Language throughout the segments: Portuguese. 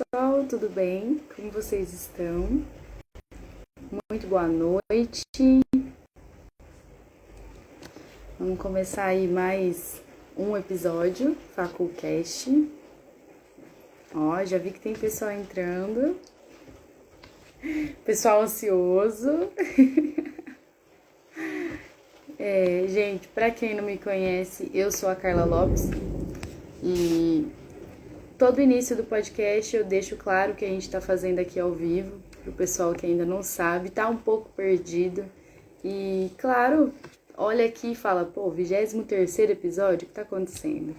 pessoal, tudo bem? Como vocês estão? Muito boa noite. Vamos começar aí mais um episódio, Faculcast. Ó, já vi que tem pessoal entrando. Pessoal ansioso. Gente, pra quem não me conhece, eu sou a Carla Lopes e todo início do podcast eu deixo claro que a gente tá fazendo aqui ao vivo, pro pessoal que ainda não sabe, tá um pouco perdido. E, claro, olha aqui e fala, pô, 23º episódio, o que tá acontecendo?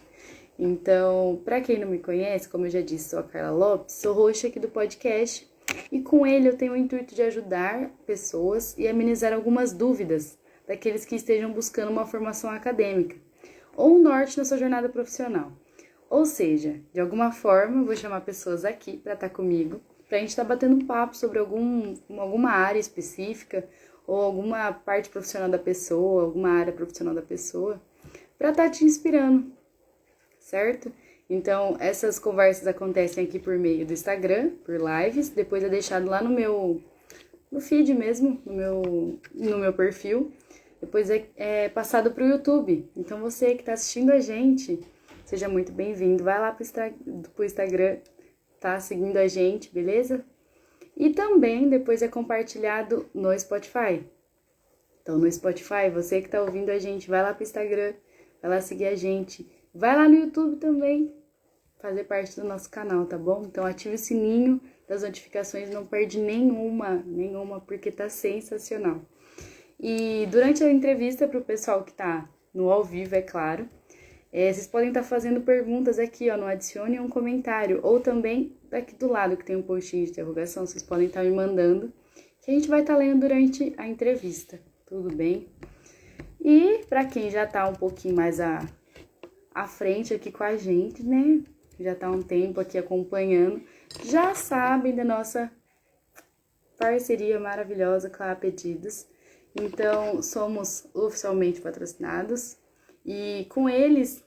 Então, pra quem não me conhece, como eu já disse, sou a Carla Lopes, sou host aqui do podcast e com ele eu tenho o intuito de ajudar pessoas e amenizar algumas dúvidas daqueles que estejam buscando uma formação acadêmica ou um norte na sua jornada profissional. Ou seja, de alguma forma, eu vou chamar pessoas aqui para estar comigo, para a gente estar batendo um papo sobre alguma área específica ou alguma parte profissional da pessoa, alguma área profissional da pessoa, para estar te inspirando, certo? Então, essas conversas acontecem aqui por meio do Instagram, por lives, depois é deixado lá no feed mesmo, no meu perfil, depois é passado para o YouTube. Então, você que está assistindo a gente, seja muito bem-vindo. Vai lá pro Instagram, tá? Seguindo a gente, beleza? E também depois é compartilhado no Spotify. Então, no Spotify, você que tá ouvindo a gente, vai lá pro Instagram, vai lá seguir a gente. Vai lá no YouTube também, fazer parte do nosso canal, tá bom? Então, ative o sininho das notificações, não perde nenhuma, porque tá sensacional. E durante a entrevista pro pessoal que tá no ao vivo, é claro, vocês podem estar fazendo perguntas aqui, ó, no adicione um comentário, ou também daqui do lado que tem um postinho de interrogação, vocês podem estar me mandando, que a gente vai estar lendo durante a entrevista, tudo bem? E para quem já está um pouquinho mais à frente aqui com a gente, né, já está um tempo aqui acompanhando, já sabem da nossa parceria maravilhosa com a Pedidos. Então, somos oficialmente patrocinados. E com eles,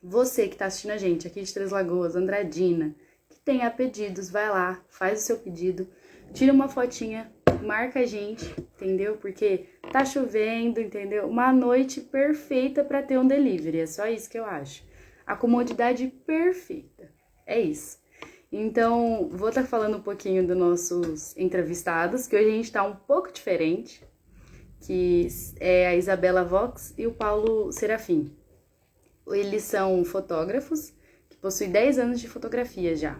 você que está assistindo a gente aqui de Três Lagoas, Andradina, que tem a Pedidos, vai lá, faz o seu pedido, tira uma fotinha, marca a gente, entendeu? Porque tá chovendo, entendeu? Uma noite perfeita para ter um delivery, é só isso que eu acho. A comodidade perfeita, é isso. Então, vou estar falando um pouquinho dos nossos entrevistados, que hoje a gente tá um pouco diferente, que é a Isabela Vox e o Paulo Serafim. Eles são fotógrafos que possuem 10 anos de fotografia já.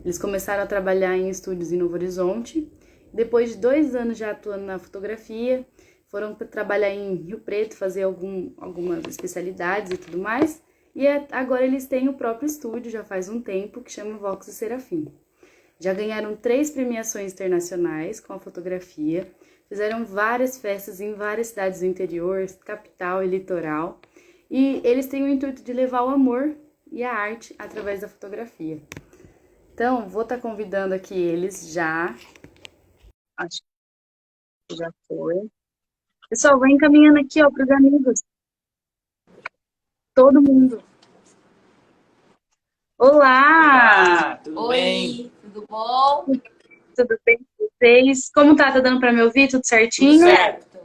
Eles começaram a trabalhar em estúdios em Novo Horizonte. Depois de 2 anos já atuando na fotografia, foram trabalhar em Rio Preto, fazer algumas especialidades e tudo mais. E agora eles têm o próprio estúdio, já faz um tempo, que chama Vox e Serafim. Já ganharam 3 premiações internacionais com a fotografia. Fizeram várias festas em várias cidades do interior, capital e litoral. E eles têm o intuito de levar o amor e a arte através da fotografia. Então, vou estar convidando aqui eles já. Acho que já foi. Pessoal, vai encaminhando aqui, ó, para os amigos. Todo mundo. Olá! Olá, tudo bem? Oi, tudo bom? Tudo bem com vocês? Como tá? Tá dando para me ouvir? Tudo Tudo certinho? certo.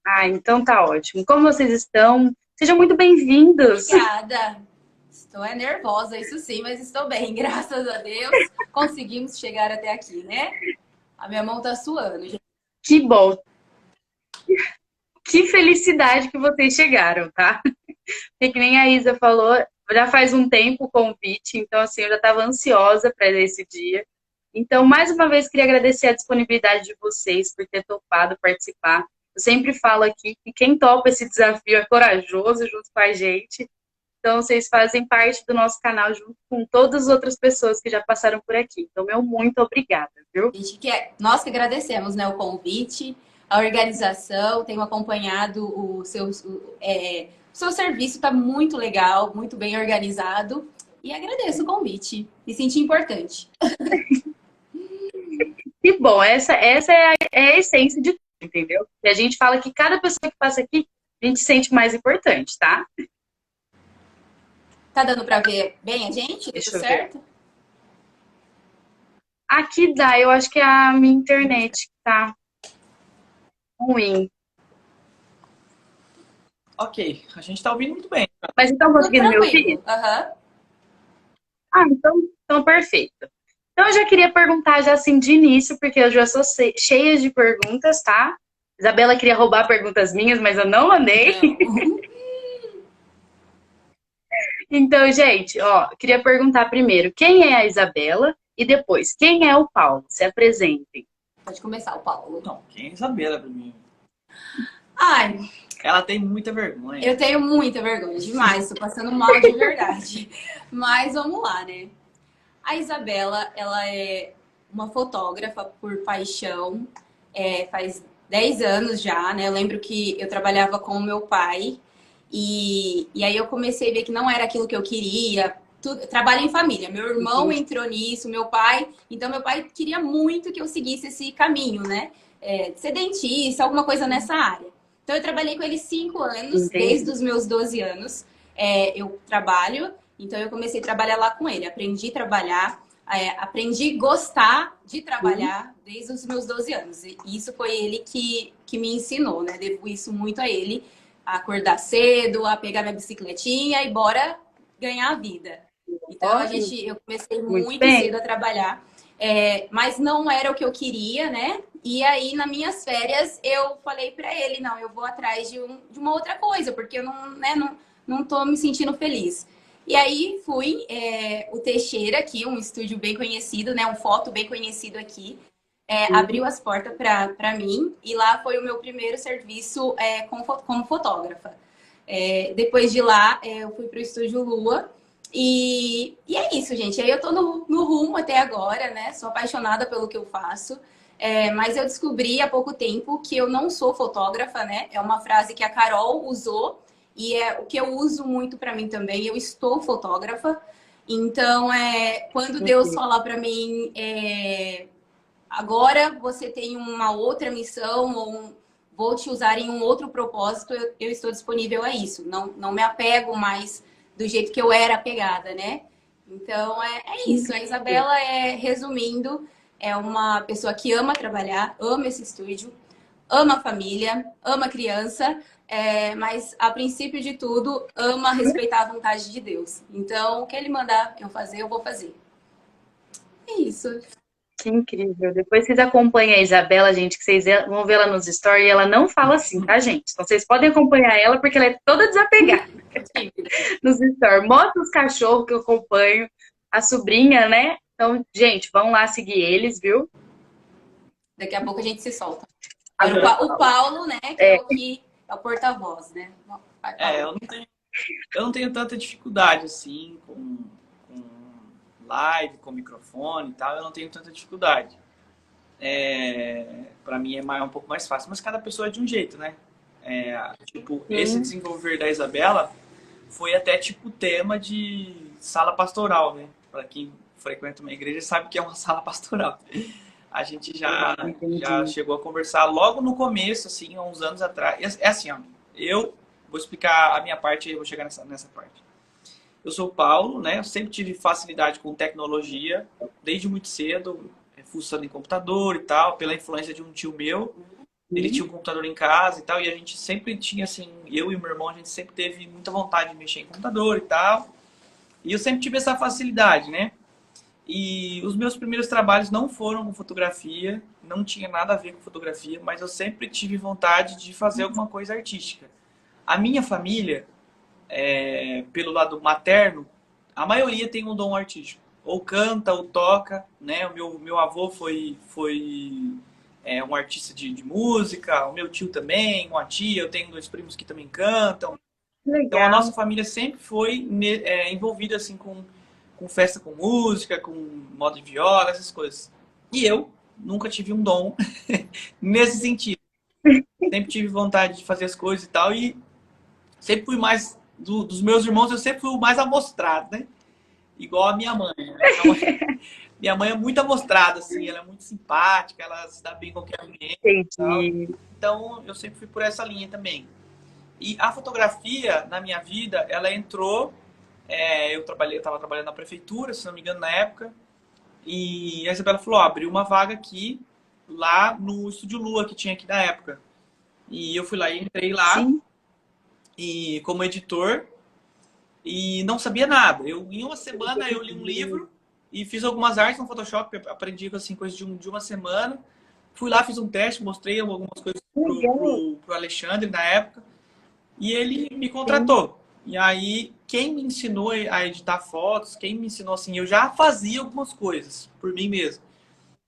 Ah, então tá ótimo. Como vocês estão? Sejam muito bem-vindos. Obrigada. Estou nervosa, isso sim, mas estou bem, graças a Deus. Conseguimos chegar até aqui, né? A minha mão tá suando, gente. Que bom. Que felicidade que vocês chegaram, tá? Porque que nem a Isa falou, já faz um tempo o convite, então assim, eu já estava ansiosa para esse dia. Então, mais uma vez, queria agradecer a disponibilidade de vocês por ter topado participar. Eu sempre falo aqui que quem topa esse desafio é corajoso junto com a gente. Então, vocês fazem parte do nosso canal junto com todas as outras pessoas que já passaram por aqui. Então, meu muito obrigada, viu? Nós que agradecemos, né, o convite, a organização, tenho acompanhado o seu serviço, está muito legal, muito bem organizado. E agradeço o convite. Me senti importante. Que bom, essa é a essência de tudo, entendeu? E a gente fala que cada pessoa que passa aqui, a gente se sente mais importante, tá? Tá dando para ver bem a gente? Deixa Tudo eu ver. certo? Aqui dá, eu acho que é a minha internet que tá ruim. Ok, a gente tá ouvindo muito bem. Mas então Tudo conseguindo me ouvir? tranquilo. Aham. Ah, então perfeito. Então eu já queria perguntar já assim de início, porque eu já sou cheia de perguntas, tá? Isabela queria roubar perguntas minhas, mas eu não mandei. Não. Então, gente, ó, queria perguntar primeiro, quem é a Isabela? E depois, quem é o Paulo? Se apresentem. Pode começar, o Paulo. Não, quem é Isabela pra mim? Ai, Ela tem muita vergonha. eu tenho muita vergonha, demais. Tô passando mal de verdade. Mas vamos lá, né? A Isabela, ela é uma fotógrafa por paixão. Faz 10 anos já, né? Eu lembro que eu trabalhava com o meu pai. E aí eu comecei a ver que não era aquilo que eu queria. Trabalho em família. Meu irmão entrou nisso, meu pai. Então, meu pai queria muito que eu seguisse esse caminho, né? Ser dentista, alguma coisa nessa área. Então, eu trabalhei com ele 5 anos, desde Entendi. os meus 12 anos. Eu trabalho, então eu comecei a trabalhar lá com ele. Aprendi a trabalhar, aprendi a gostar de trabalhar desde os meus 12 anos. E isso foi ele que me ensinou, né? Devo isso muito a ele. A acordar cedo, a pegar minha bicicletinha e bora ganhar a vida. Então, eu comecei Muito muito bem. cedo a trabalhar, mas não era o que eu queria, né? E aí, nas minhas férias, eu falei pra ele, não, eu vou atrás de uma outra coisa, porque eu não tô me sentindo feliz. E aí, fui, o Teixeira aqui, um estúdio bem conhecido, né? Um foto bem conhecido aqui, abriu as portas para mim, e lá foi o meu primeiro serviço como fotógrafa. Depois de lá, eu fui para o Estúdio Lua. E é isso, gente. Aí eu tô no rumo até agora, né? Sou apaixonada pelo que eu faço. Mas eu descobri há pouco tempo que eu não sou fotógrafa, né? É uma frase que a Carol usou e é o que eu uso muito para mim também. Eu estou fotógrafa. Então, quando Deus fala para mim, agora você tem uma outra missão ou vou te usar em um outro propósito, eu estou disponível a isso. Não me apego mais do jeito que eu era apegada, né? Então, é isso. A Isabela, resumindo, é uma pessoa que ama trabalhar, ama esse estúdio, ama a família, ama a criança, mas, a princípio de tudo, ama respeitar a vontade de Deus. Então, o que ele mandar eu fazer, eu vou fazer. É isso. Que incrível. Depois vocês acompanham a Isabela, gente, que vocês vão ver ela nos stories e ela não fala assim, tá, gente? Então vocês podem acompanhar ela porque ela é toda desapegada nos stories. Mostra os cachorros que eu acompanho, a sobrinha, né? Então, gente, vão lá seguir eles, viu? Daqui a pouco a gente se solta. Agora, o Paulo, né, que é o porta-voz, né? Vai, Paulo. Eu não tenho tanta dificuldade assim com live, com microfone e tal. Eu não tenho tanta dificuldade. Para mim é um pouco mais fácil. Mas cada pessoa é de um jeito, né? Esse desenvolver da Isabela foi até tipo tema de sala pastoral, né? Para quem frequenta uma igreja sabe que é uma sala pastoral. A gente já chegou a conversar logo no começo, assim, há uns anos atrás. É assim, ó, eu vou explicar a minha parte e eu vou chegar nessa parte. Eu sou o Paulo, né? Eu sempre tive facilidade com tecnologia, desde muito cedo, fuçando em computador e tal, pela influência de um tio meu. Ele tinha um computador em casa e tal, e a gente sempre tinha, assim, eu e meu irmão, a gente sempre teve muita vontade de mexer em computador e tal. E eu sempre tive essa facilidade, né? E os meus primeiros trabalhos não foram com fotografia, não tinha nada a ver com fotografia, mas eu sempre tive vontade de fazer alguma coisa artística. A minha família, pelo lado materno, a maioria tem um dom artístico. Ou canta, ou toca, né? O meu avô foi um artista de música, o meu tio também, uma tia, eu tenho 2 primos que também cantam. Então a Legal. nossa família sempre foi envolvida assim com festa com música, com moda de viola, essas coisas. E eu nunca tive um dom nesse sentido. Sempre tive vontade de fazer as coisas e tal, e sempre fui mais dos meus irmãos, eu sempre fui o mais amostrado, né? Igual a minha mãe. Minha mãe é muito amostrada, assim, ela é muito simpática, ela se dá bem com qualquer ambiente e tal. Entendi. Então eu sempre fui por essa linha também. E a fotografia na minha vida, ela entrou. Eu estava trabalhando na prefeitura, se não me engano, na época. E a Isabela falou, ó, abriu uma vaga aqui, lá no Estúdio Lua, que tinha aqui na época. E eu fui lá e entrei lá, Sim. e como editor, e não sabia nada. Em uma semana eu li um livro e fiz algumas artes no Photoshop, aprendi assim, coisa de uma semana. Fui lá, fiz um teste, mostrei algumas coisas Legal. pro Alexandre na época, e ele me Sim. contratou. E aí, quem me ensinou a editar fotos, quem me ensinou assim, eu já fazia algumas coisas por mim mesmo.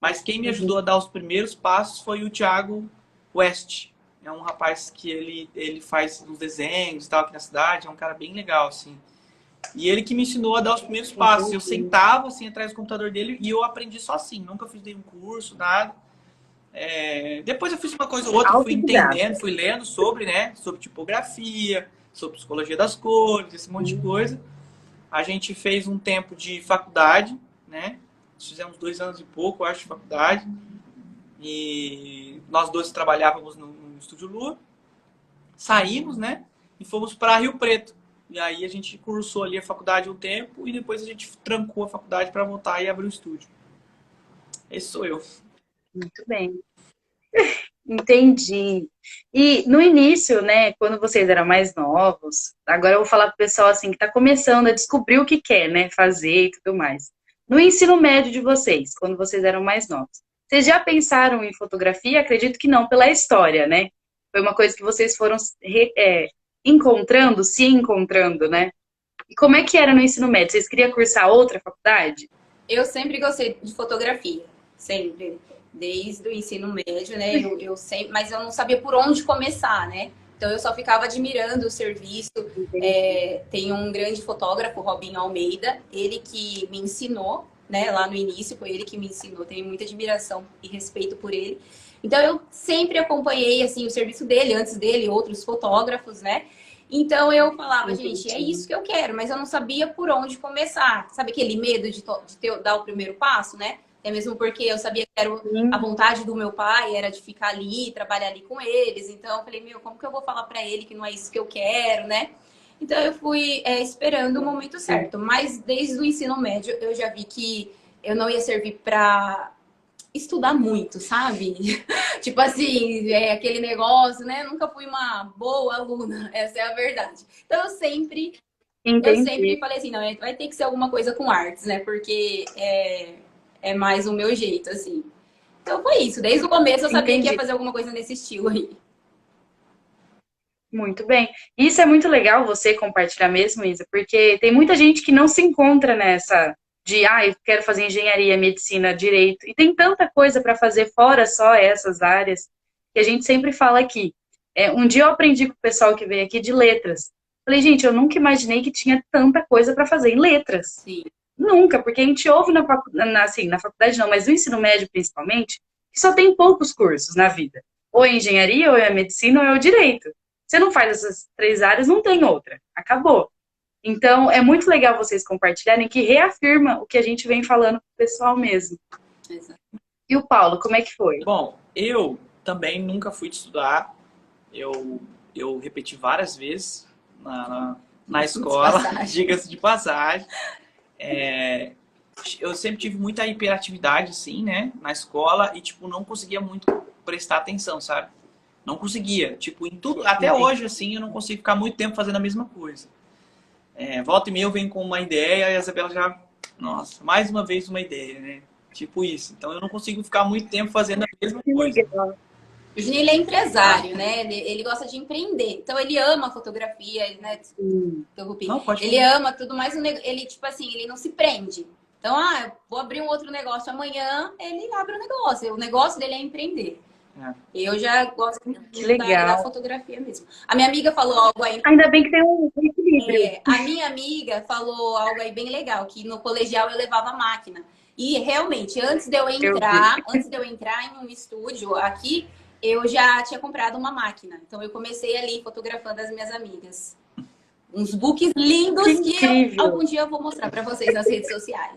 Mas quem me ajudou a Uhum. dar os primeiros passos foi o Thiago West. É um rapaz que ele faz uns desenhos e tal aqui na cidade, é um cara bem legal, assim. E ele que me ensinou a dar os primeiros passos. Eu Entendi. sentava assim atrás do computador dele e eu aprendi só assim. Nunca fiz nenhum curso, nada. Depois eu fiz uma coisa ou outra, fui Autodidata. entendendo, fui lendo sobre, né? Sobre tipografia, sobre psicologia das cores, esse monte de coisa. A gente fez um tempo de faculdade, né? Fizemos 2 anos e pouco, eu acho, de faculdade. E nós dois trabalhávamos no Estúdio Lua. Saímos, né? E fomos para Rio Preto. E aí a gente cursou ali a faculdade um tempo e depois a gente trancou a faculdade para voltar e abrir o estúdio. Esse sou eu. Muito bem. Entendi. E no início, né, quando vocês eram mais novos, agora eu vou falar pro pessoal assim que está começando a descobrir o que quer, né, fazer e tudo mais. No ensino médio de vocês, quando vocês eram mais novos, vocês já pensaram em fotografia? Acredito que não, pela história, né? Foi uma coisa que vocês foram encontrando, se encontrando, né? E como é que era no ensino médio? Vocês queriam cursar outra faculdade? Eu sempre gostei de fotografia, sempre. Desde o ensino médio, né? Eu sempre, mas eu não sabia por onde começar, né? Então eu só ficava admirando o serviço. Tem um grande fotógrafo, Robinho Almeida, ele que me ensinou, né? Lá no início, foi ele que me ensinou. Tenho muita admiração e respeito por ele. Então eu sempre acompanhei assim o serviço dele, antes dele, outros fotógrafos, né? Então eu falava, gente, é Entendi. isso que eu quero, mas eu não sabia por onde começar. Sabe aquele medo dar o primeiro passo, né? É mesmo porque eu sabia que era a Sim, vontade do meu pai, era de ficar ali, trabalhar ali com eles. Então eu falei, meu, como que eu vou falar para ele que não é isso que eu quero, né? Então eu fui esperando o momento sim. certo. Mas desde o ensino médio eu já vi que eu não ia servir para estudar muito, sabe? Tipo assim, aquele negócio, né? Nunca fui uma boa aluna, essa é a verdade. Então eu sempre Entendi. falei assim, não, vai ter que ser alguma coisa com artes, né? Porque é mais o meu jeito, assim. Então foi isso. Desde o começo eu sabia que ia Entendi. fazer alguma coisa nesse estilo aí. Muito bem. Isso é muito legal você compartilhar mesmo, Isa, porque tem muita gente que não se encontra nessa de, eu quero fazer engenharia, medicina, direito, e tem tanta coisa para fazer fora só essas áreas que a gente sempre fala aqui. Um dia eu aprendi com o pessoal que veio aqui de letras. Falei, gente, eu nunca imaginei que tinha tanta coisa para fazer em letras. Sim, Nunca, porque a gente ouve assim, na faculdade não, mas no ensino médio principalmente, que só tem poucos cursos na vida. Ou é engenharia, ou é medicina, ou é o direito. Você não faz essas três áreas, não tem outra. Acabou. Então, é muito legal vocês compartilharem que reafirma o que a gente vem falando pro pessoal mesmo. exato. E o Paulo, como é que foi? Bom, eu também nunca fui de estudar. Eu, eu repeti várias vezes na De escola, passagem. diga-se de passagem. Eu sempre tive muita hiperatividade, assim, né, na escola e, tipo, não conseguia muito prestar atenção, sabe? Não conseguia. Tipo, em tudo, até Entendi. hoje, assim, eu não consigo ficar muito tempo fazendo a mesma coisa. Volta e meia eu venho com uma ideia e a Isabela já, nossa, mais uma vez uma ideia, né? Tipo isso. Então eu não consigo ficar muito tempo fazendo a mesma Que coisa. legal. O Juninho, ele é Ah, empresário, né? Ele gosta de empreender. Então, ele ama a fotografia, né? Sim. Interrompi. não, pode Ele falar. ama tudo, mas ele, tipo assim, ele não se prende. Então, eu vou abrir um outro negócio amanhã, ele abre o negócio. O negócio dele é empreender. É. Eu já gosto Que muito da área da legal. fotografia mesmo. A minha amiga falou algo aí. Ainda bem que tem um equilíbrio. A minha amiga falou algo aí bem legal, que no colegial eu levava máquina. E realmente, Eu vi. antes de eu entrar em um estúdio aqui, eu já tinha comprado uma máquina. Então eu comecei ali fotografando as minhas amigas. Uns books Que lindos que incrível. algum dia eu vou mostrar para vocês nas redes sociais.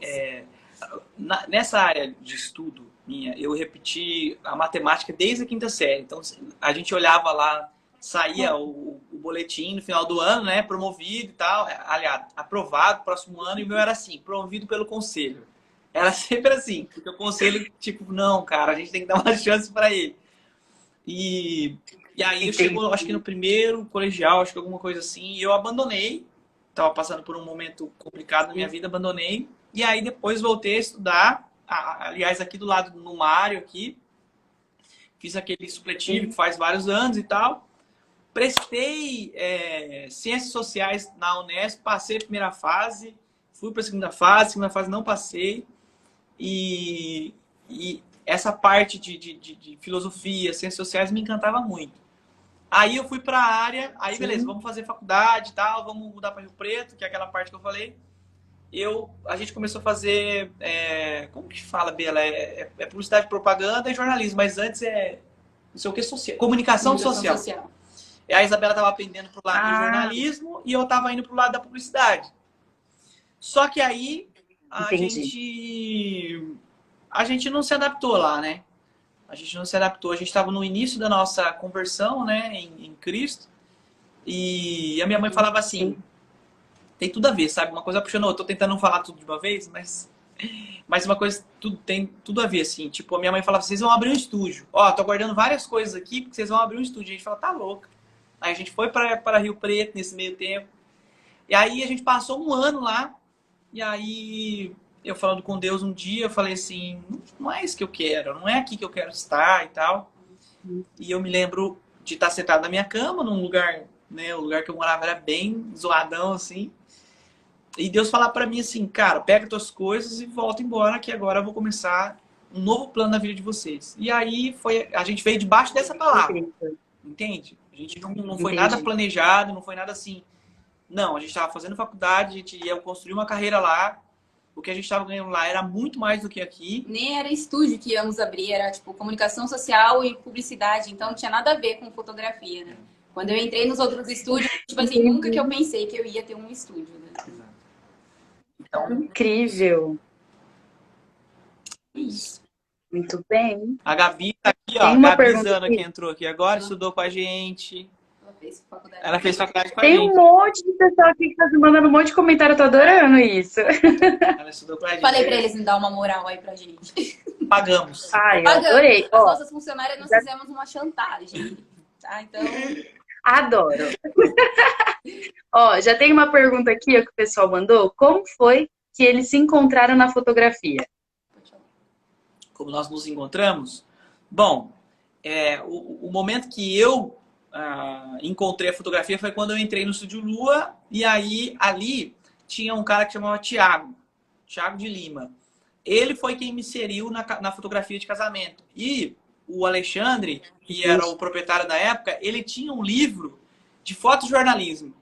Nessa área de estudo minha, eu repeti a matemática desde a quinta série. Então a gente olhava lá, saía o boletim no final do ano, né? Promovido e tal. Aliás, aprovado próximo ano, e o meu era assim, promovido pelo conselho. Era sempre assim, porque o conselho, tipo, não, cara, a gente tem que dar uma chance pra ele. E, e aí eu Entendi. chegou, acho que no primeiro colegial, acho que alguma coisa assim, e eu abandonei. Tava passando por um momento complicado na minha vida, abandonei. E aí depois voltei a estudar, aliás, aqui do lado, no Mário, aqui, fiz aquele supletivo que faz vários anos e tal. Prestei Ciências Sociais na Unesp, passei a primeira fase, fui para a segunda fase não passei. E essa parte de filosofia, ciências sociais me encantava muito. Aí eu fui para a área, aí beleza, Sim. vamos fazer faculdade e tal, vamos mudar para Rio Preto, que é aquela parte que eu falei. A gente começou a fazer, como que fala, Bela? É publicidade, propaganda e jornalismo, mas antes não sei o que, social, comunicação Comunicação social. social. E a Isabela estava aprendendo pro lado do Ah, jornalismo e eu estava indo pro lado da publicidade. Só que aí entendi. a gente não se adaptou lá, né? A gente não se adaptou. A gente estava no início da nossa conversão, né, em Cristo. E a minha mãe falava assim, Sim. tem tudo a ver, sabe? Uma coisa puxando outra. Eu tô tentando não falar tudo de uma vez, mas uma coisa tem tudo a ver, assim. Tipo, a minha mãe falava, vocês vão abrir um estúdio. Ó, tô guardando várias coisas aqui porque vocês vão abrir um estúdio. A gente fala, tá louca. Aí a gente foi para Rio Preto nesse meio tempo. E aí a gente passou um ano lá. E aí eu falando com Deus um dia, eu falei assim, não é isso que eu quero, não é aqui que eu quero estar e tal. E eu me lembro de estar sentado na minha cama, num lugar, né, o lugar que eu morava era bem zoadão, assim. E Deus falar pra mim assim, cara, pega tuas coisas e volta embora, que agora eu vou começar um novo plano na vida de vocês. E aí a gente veio debaixo dessa palavra, Incrível. entende? A gente não foi nada Entendi. planejado, não foi nada assim. Não, a gente estava fazendo faculdade, a gente ia construir uma carreira lá. O que a gente estava ganhando lá era muito mais do que aqui. Nem era estúdio que íamos abrir, era tipo comunicação social e publicidade, então não tinha nada a ver com fotografia, né? Quando eu entrei nos outros estúdios, tipo assim, nunca que eu pensei que eu ia ter um estúdio, né? Então, Incrível. É isso. Muito bem. a Gabi tá aqui, ó. Tem A uma Gabi pergunta Zana que aqui. entrou aqui agora, estudou com a gente. Ela fez faculdade. Ela fez faculdade com a Tem um gente. monte de pessoal aqui que tá me mandando um monte de comentário. Eu tô adorando isso. Ela estudou com a gente. Falei pra eles me dar uma moral aí pra gente. Pagamos. Ai, eu Pagamos. adorei. As Ó, nossas funcionárias nós já fizemos uma chantagem, tá? Então, adoro. Ó, já tem uma pergunta aqui ó, que o pessoal mandou. Como foi que eles se encontraram na fotografia? Como nós nos encontramos? Bom, o momento que eu encontrei a fotografia foi quando eu entrei no Estúdio Lua. E aí, ali, tinha um cara que chamava Thiago de Lima. Ele foi quem me inseriu na fotografia de casamento. E o Alexandre, que era o proprietário da época, ele tinha um livro de fotojornalismo,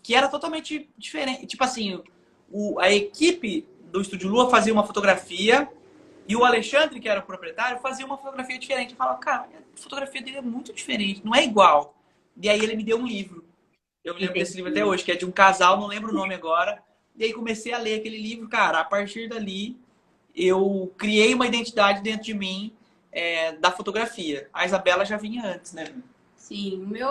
que era totalmente diferente. Tipo assim, a equipe do Estúdio Lua fazia uma fotografia e o Alexandre, que era o proprietário, fazia uma fotografia diferente. Eu falava, cara, a fotografia dele é muito diferente, não é igual. E aí ele me deu um livro. Eu me lembro desse livro até hoje, que é de um casal, não lembro o nome agora. E aí comecei a ler aquele livro, cara, a partir dali eu criei uma identidade dentro de mim da fotografia. A Isabela já vinha antes, né? sim, o meu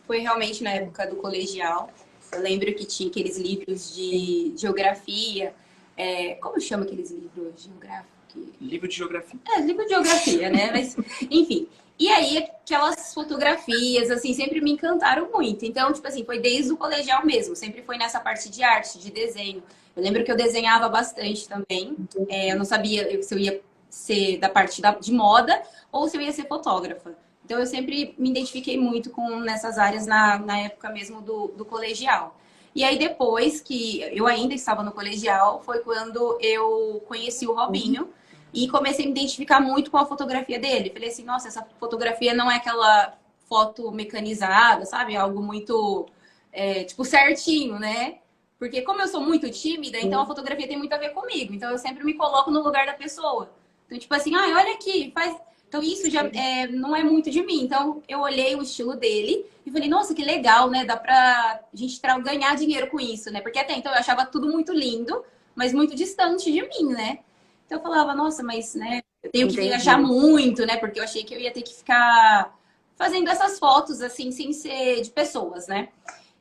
foi realmente na época do colegial. Eu lembro que tinha aqueles livros de geografia. Como chama aqueles livros geográficos? Livro de geografia. Livro de geografia, né? Mas, enfim. E aí, aquelas fotografias, assim, sempre me encantaram muito. Então, tipo assim, foi desde o colegial mesmo. Sempre foi nessa parte de arte, de desenho. Eu lembro que eu desenhava bastante também. Eu não sabia se eu ia ser da parte de moda ou se eu ia ser fotógrafa. Então, eu sempre me identifiquei muito nessas áreas na época mesmo do colegial. E aí, depois que eu ainda estava no colegial, foi quando eu conheci o Robinho. E comecei a me identificar muito com a fotografia dele. Falei assim, nossa, essa fotografia não é aquela foto mecanizada, sabe? Algo muito, tipo, certinho, né? Porque como eu sou muito tímida, então a fotografia tem muito a ver comigo. Então eu sempre me coloco no lugar da pessoa. Então, tipo assim, olha aqui, faz... Então isso já não é muito de mim. Então eu olhei o estilo dele e falei, nossa, que legal, né? Dá pra gente ganhar dinheiro com isso, né? Porque até então eu achava tudo muito lindo, mas muito distante de mim, né? Então eu falava, nossa, mas, né, eu tenho que viajar muito, né? Porque eu achei que eu ia ter que ficar fazendo essas fotos, assim, sem ser de pessoas, né?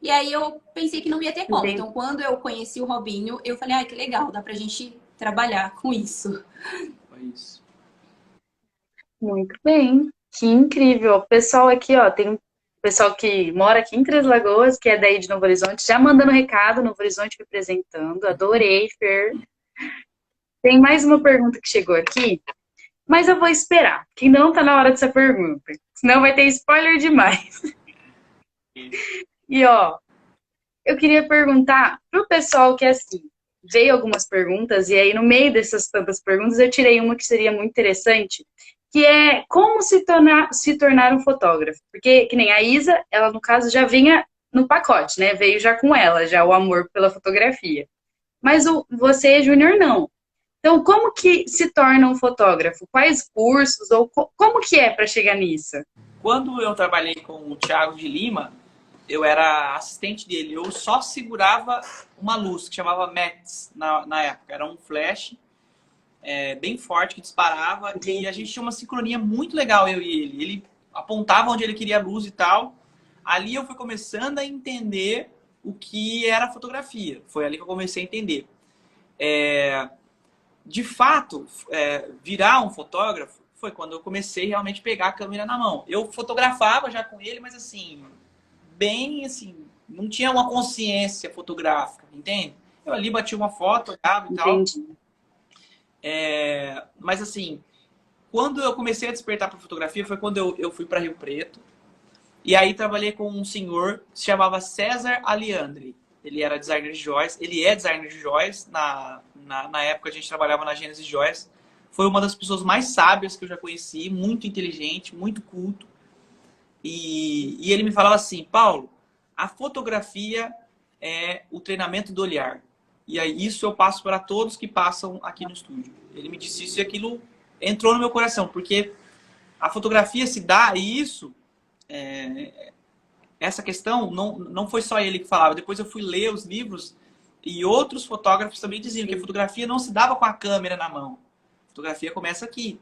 E aí eu pensei que não ia ter como. Então, quando eu conheci o Robinho, eu falei, que legal, dá pra gente trabalhar com isso. Foi isso. Muito bem, que incrível. O pessoal aqui, ó, tem um pessoal que mora aqui em Três Lagoas, que é daí de Novo Horizonte, já mandando recado, Novo Horizonte representando. Adorei, Fer. Tem mais uma pergunta que chegou aqui, mas eu vou esperar, que ainda não tá na hora dessa pergunta. Senão vai ter spoiler demais. E, ó, eu queria perguntar pro pessoal que, assim, veio algumas perguntas, e aí no meio dessas tantas perguntas eu tirei uma que seria muito interessante, que é como se tornar um fotógrafo. Porque, que nem a Isa, ela no caso já vinha no pacote, né? Veio já com ela, já o amor pela fotografia. Mas você, Júnior, não. Então, como que se torna um fotógrafo? Quais cursos? Ou como que é para chegar nisso? Quando eu trabalhei com o Thiago de Lima, eu era assistente dele. Eu só segurava uma luz que chamava Max na época. Era um flash bem forte que disparava. Entendi. E a gente tinha uma sincronia muito legal, eu e ele. Ele apontava onde ele queria a luz e tal. Ali eu fui começando a entender o que era fotografia. Foi ali que eu comecei a entender. De fato, virar um fotógrafo foi quando eu comecei realmente a pegar a câmera na mão. Eu fotografava já com ele, mas assim, bem assim, não tinha uma consciência fotográfica, entende? Eu ali bati uma foto, olhava e tal. Entendi. Mas assim, quando eu comecei a despertar para fotografia foi quando eu fui para Rio Preto. E aí trabalhei com um senhor que se chamava César Aliandre. Ele era designer de joias. Ele é designer de joias. Na época a gente trabalhava na Gênesis Joias. Foi uma das pessoas mais sábias que eu já conheci. Muito inteligente, muito culto. E ele me falava assim, Paulo, a fotografia é o treinamento do olhar. E aí isso eu passo para todos que passam aqui no estúdio. Ele me disse isso e aquilo entrou no meu coração. Porque a fotografia se dá e isso... essa questão não foi só ele que falava. Depois eu fui ler os livros e outros fotógrafos também diziam que a fotografia não se dava com a câmera na mão. A fotografia começa aqui.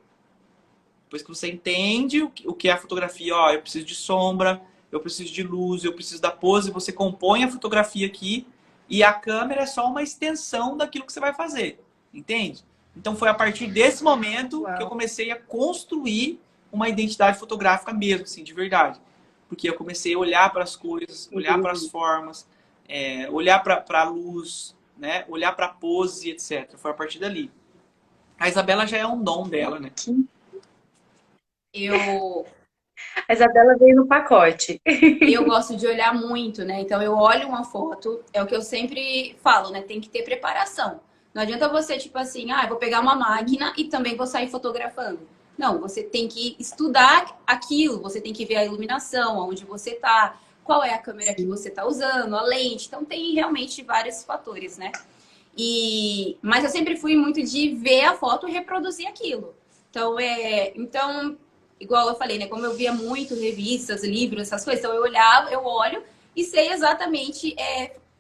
Depois que você entende o que é a fotografia, ó, eu preciso de sombra, eu preciso de luz, eu preciso da pose, você compõe a fotografia aqui e a câmera é só uma extensão daquilo que você vai fazer. Entende? Então foi a partir desse momento que eu comecei a construir uma identidade fotográfica mesmo, assim, de verdade. Porque eu comecei a olhar para as coisas, olhar para as formas, olhar para a luz, né? Olhar para a pose, etc. Foi a partir dali. A Isabela já é um dom dela, né? A Isabela veio no pacote. Eu gosto de olhar muito, né? Então eu olho uma foto, é o que eu sempre falo, né? Tem que ter preparação. Não adianta você, tipo assim, eu vou pegar uma máquina e também vou sair fotografando. Não, você tem que estudar aquilo, você tem que ver a iluminação, onde você tá, qual é a câmera que você tá usando, a lente. Então tem realmente vários fatores, né? Mas eu sempre fui muito de ver a foto e reproduzir aquilo. Então, igual eu falei, né? Como eu via muito revistas, livros, essas coisas, então eu olho e sei exatamente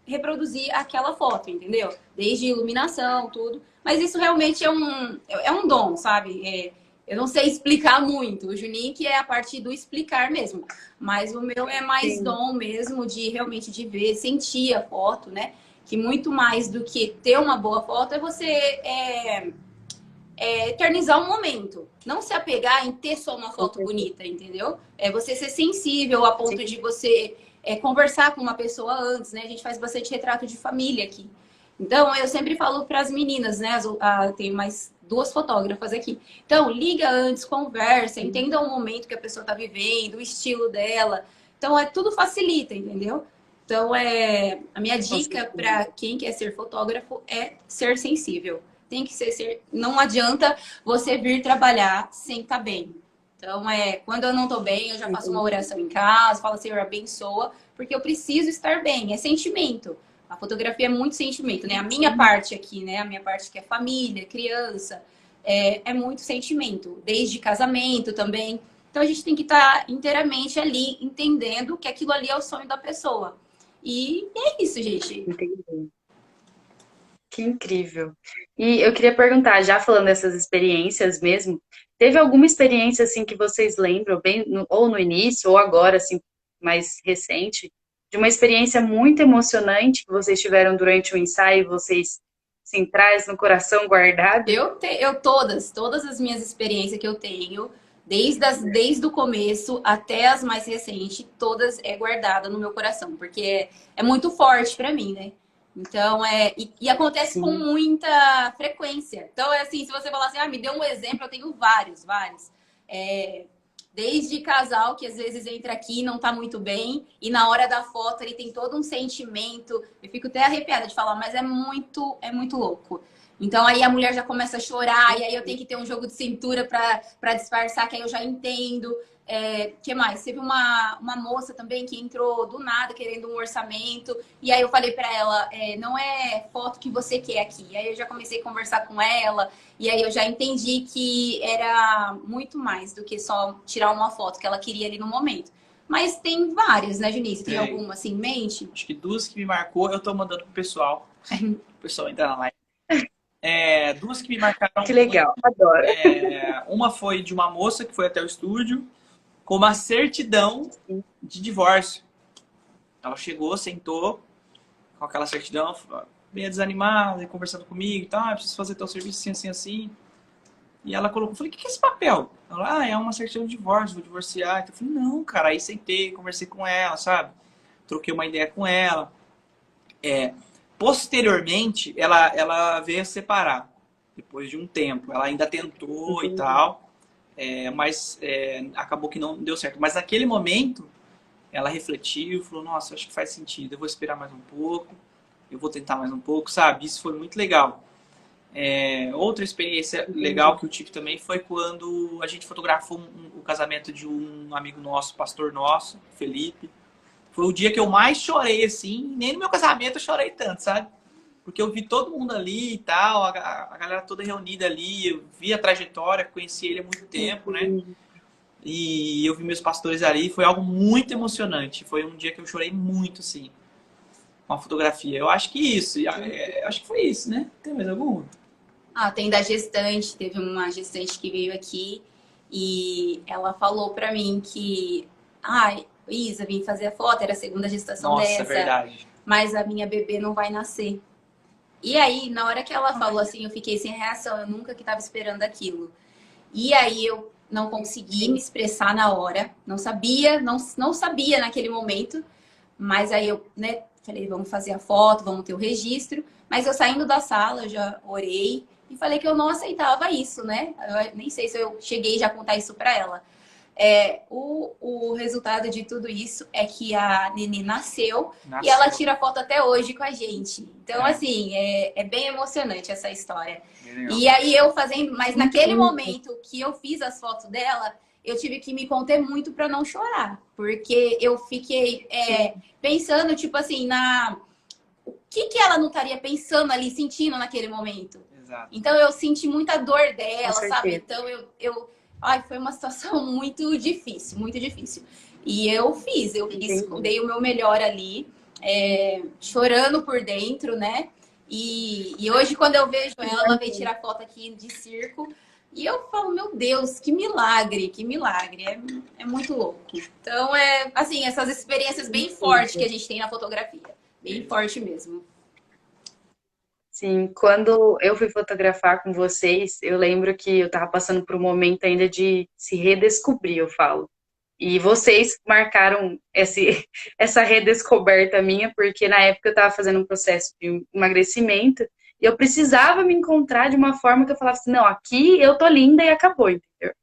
reproduzir aquela foto, entendeu? Desde iluminação, tudo. Mas isso realmente é um dom, sabe? Eu não sei explicar muito. O Juninho que é a parte do explicar mesmo. Mas o meu é mais dom mesmo de realmente de ver, sentir a foto, né? Que muito mais do que ter uma boa foto é você eternizar um momento. Não se apegar em ter só uma foto bonita, entendeu? É você ser sensível a ponto de você conversar com uma pessoa antes, né? A gente faz bastante retrato de família aqui. Então, eu sempre falo para as meninas, né? Tenho mais 2 fotógrafas aqui. Então, liga antes, conversa, entenda o momento que a pessoa está vivendo, o estilo dela. Então, tudo facilita, entendeu? Então, a minha dica para quem quer ser fotógrafo é ser sensível. Tem que ser. Não adianta você vir trabalhar sem estar bem. Então, quando eu não estou bem, eu já faço uma oração em casa, falo, Senhor, abençoa, porque eu preciso estar bem. É sentimento. A fotografia é muito sentimento, né? A minha parte aqui, né? A minha parte que é família, criança, é muito sentimento. Desde casamento também. Então, a gente tem que estar inteiramente ali, entendendo que aquilo ali é o sonho da pessoa. E é isso, gente. Entendi. Que incrível. E eu queria perguntar, já falando dessas experiências mesmo, teve alguma experiência assim que vocês lembram, ou no início, ou agora, assim, mais recente, de uma experiência muito emocionante que vocês tiveram durante o ensaio e vocês assim, traz no coração guardado? Todas as minhas experiências que eu tenho, desde o começo até as mais recentes, todas é guardada no meu coração, porque é muito forte para mim, né? Então, e acontece com Sim. muita frequência. Então, é assim, se você falar assim, me dê um exemplo, eu tenho vários. É, desde casal que às vezes entra aqui e não tá muito bem, e na hora da foto ele tem todo um sentimento. Eu fico até arrepiada de falar, mas é muito louco. Então aí a mulher já começa a chorar, e aí eu tenho que ter um jogo de cintura para disfarçar, que aí eu já entendo. Que mais? Teve uma moça também que entrou do nada querendo um orçamento, e aí eu falei para ela, não é foto que você quer aqui. E aí eu já comecei a conversar com ela, e aí eu já entendi que era muito mais do que só tirar uma foto que ela queria ali no momento. Mas tem várias, né, Junice? Tem alguma assim em mente? Acho que duas que me marcou, eu tô mandando pro pessoal. O pessoal entrar na live. Duas que me marcaram Que muito. legal, adoro. Uma foi de uma moça que foi até o estúdio com uma certidão de divórcio. Ela chegou, sentou com aquela certidão, meio desanimada, conversando comigo e tal, preciso fazer teu serviço assim, assim, assim. E ela colocou, eu falei, o que é esse papel? Ela, é uma certidão de divórcio, vou divorciar. Então eu falei, não, cara, aí sentei, conversei com ela, sabe? Troquei uma ideia com ela. Posteriormente, ela veio a separar, depois de um tempo. Ela ainda tentou e tal, mas acabou que não deu certo. Mas naquele momento, ela refletiu, falou, nossa, acho que faz sentido, eu vou esperar mais um pouco, eu vou tentar mais um pouco, sabe? Isso foi muito legal. Outra experiência legal que eu tive também foi quando a gente fotografou o casamento de um amigo nosso, pastor nosso, Felipe. Foi o dia que eu mais chorei, assim. Nem no meu casamento eu chorei tanto, sabe? Porque eu vi todo mundo ali e tal, a galera toda reunida ali. Eu vi a trajetória, conheci ele há muito tempo, né? E eu vi meus pastores ali. Foi algo muito emocionante. Foi um dia que eu chorei muito, assim, com a fotografia. Eu acho que isso. Acho que foi isso, né? Tem mais algum? Tem da gestante. Teve uma gestante que veio aqui e ela falou pra mim que... Isa, vim fazer a foto, era a segunda gestação Nossa, dessa. verdade. Mas a minha bebê não vai nascer. E aí, na hora que ela falou assim, eu fiquei sem reação. Eu nunca que estava esperando aquilo. E aí eu não consegui me expressar na hora. Não sabia, não sabia naquele momento. Mas aí eu, né, falei, vamos fazer a foto, vamos ter o registro. Mas eu saindo da sala, eu já orei e falei que eu não aceitava isso, né? Eu nem sei se eu cheguei já a contar isso para ela. O resultado de tudo isso é que a Nenê nasceu e ela tira foto até hoje com a gente. Então, assim, é bem emocionante essa história. E aí eu fazendo, mas naquele momento que eu fiz as fotos dela, eu tive que me conter muito para não chorar, porque eu fiquei pensando, tipo assim, o que ela não estaria pensando ali, sentindo naquele momento. Exato. Então eu senti muita dor dela, sabe? Então foi uma situação muito difícil, muito difícil. E eu dei o meu melhor ali, chorando por dentro, né? E hoje, quando eu vejo ela veio tirar foto aqui de circo, e eu falo, meu Deus, que milagre, que milagre. É muito louco. Então, assim, essas experiências bem fortes que a gente tem na fotografia. Bem forte mesmo. Sim, quando eu fui fotografar com vocês, eu lembro que eu tava passando por um momento ainda de se redescobrir, eu falo. E vocês marcaram essa redescoberta minha, porque na época eu estava fazendo um processo de emagrecimento e eu precisava me encontrar de uma forma que eu falava assim, não, aqui eu tô linda e acabou, entendeu?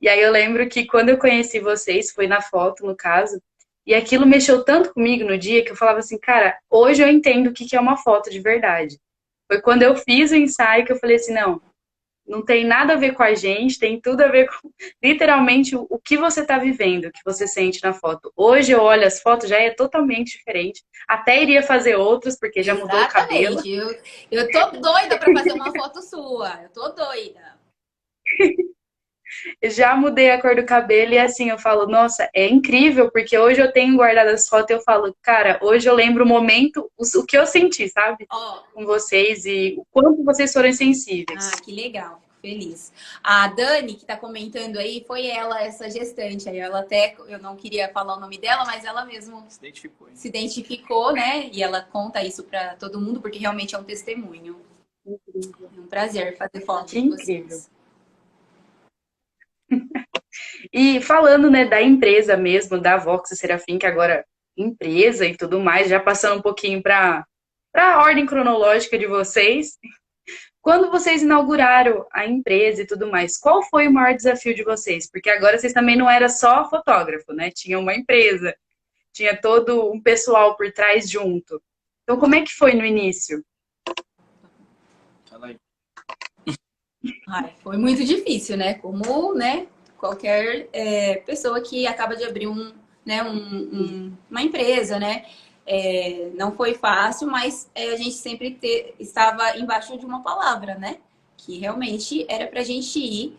E aí eu lembro que quando eu conheci vocês, foi na foto, no caso, e aquilo mexeu tanto comigo no dia que eu falava assim, cara, hoje eu entendo o que é uma foto de verdade. Foi quando eu fiz o ensaio que eu falei assim, não tem nada a ver com a gente, tem tudo a ver com literalmente o que você está vivendo, o que você sente na foto. Hoje eu olho as fotos, já é totalmente diferente. Até iria fazer outras, porque já mudou o cabelo. Eu tô doida para fazer uma foto sua. Eu tô doida. Já mudei a cor do cabelo e assim eu falo, nossa, é incrível, porque hoje eu tenho guardado as fotos e eu falo, cara, hoje eu lembro o momento, o que eu senti, sabe? Com vocês e o quanto vocês foram sensíveis. Que legal. Feliz. A Dani, que tá comentando aí, foi ela, essa gestante. Aí ela até, eu não queria falar o nome dela, mas ela mesmo se identificou, né? E ela conta isso para todo mundo, porque realmente é um testemunho. É um prazer fazer foto Que de incrível. vocês. E falando, né, da empresa mesmo, da Vox e Serafim, que agora empresa e tudo mais, já passando um pouquinho para a ordem cronológica de vocês. Quando vocês inauguraram a empresa e tudo mais, qual foi o maior desafio de vocês? Porque agora vocês também não eram só fotógrafo, né? Tinha uma empresa, tinha todo um pessoal por trás junto. Então, como é que foi no início? Fala aí. Ai, foi muito difícil, né? Como, né, qualquer pessoa que acaba de abrir uma empresa, né? Não foi fácil, mas a gente sempre estava embaixo de uma palavra, né? Que realmente era para a gente ir,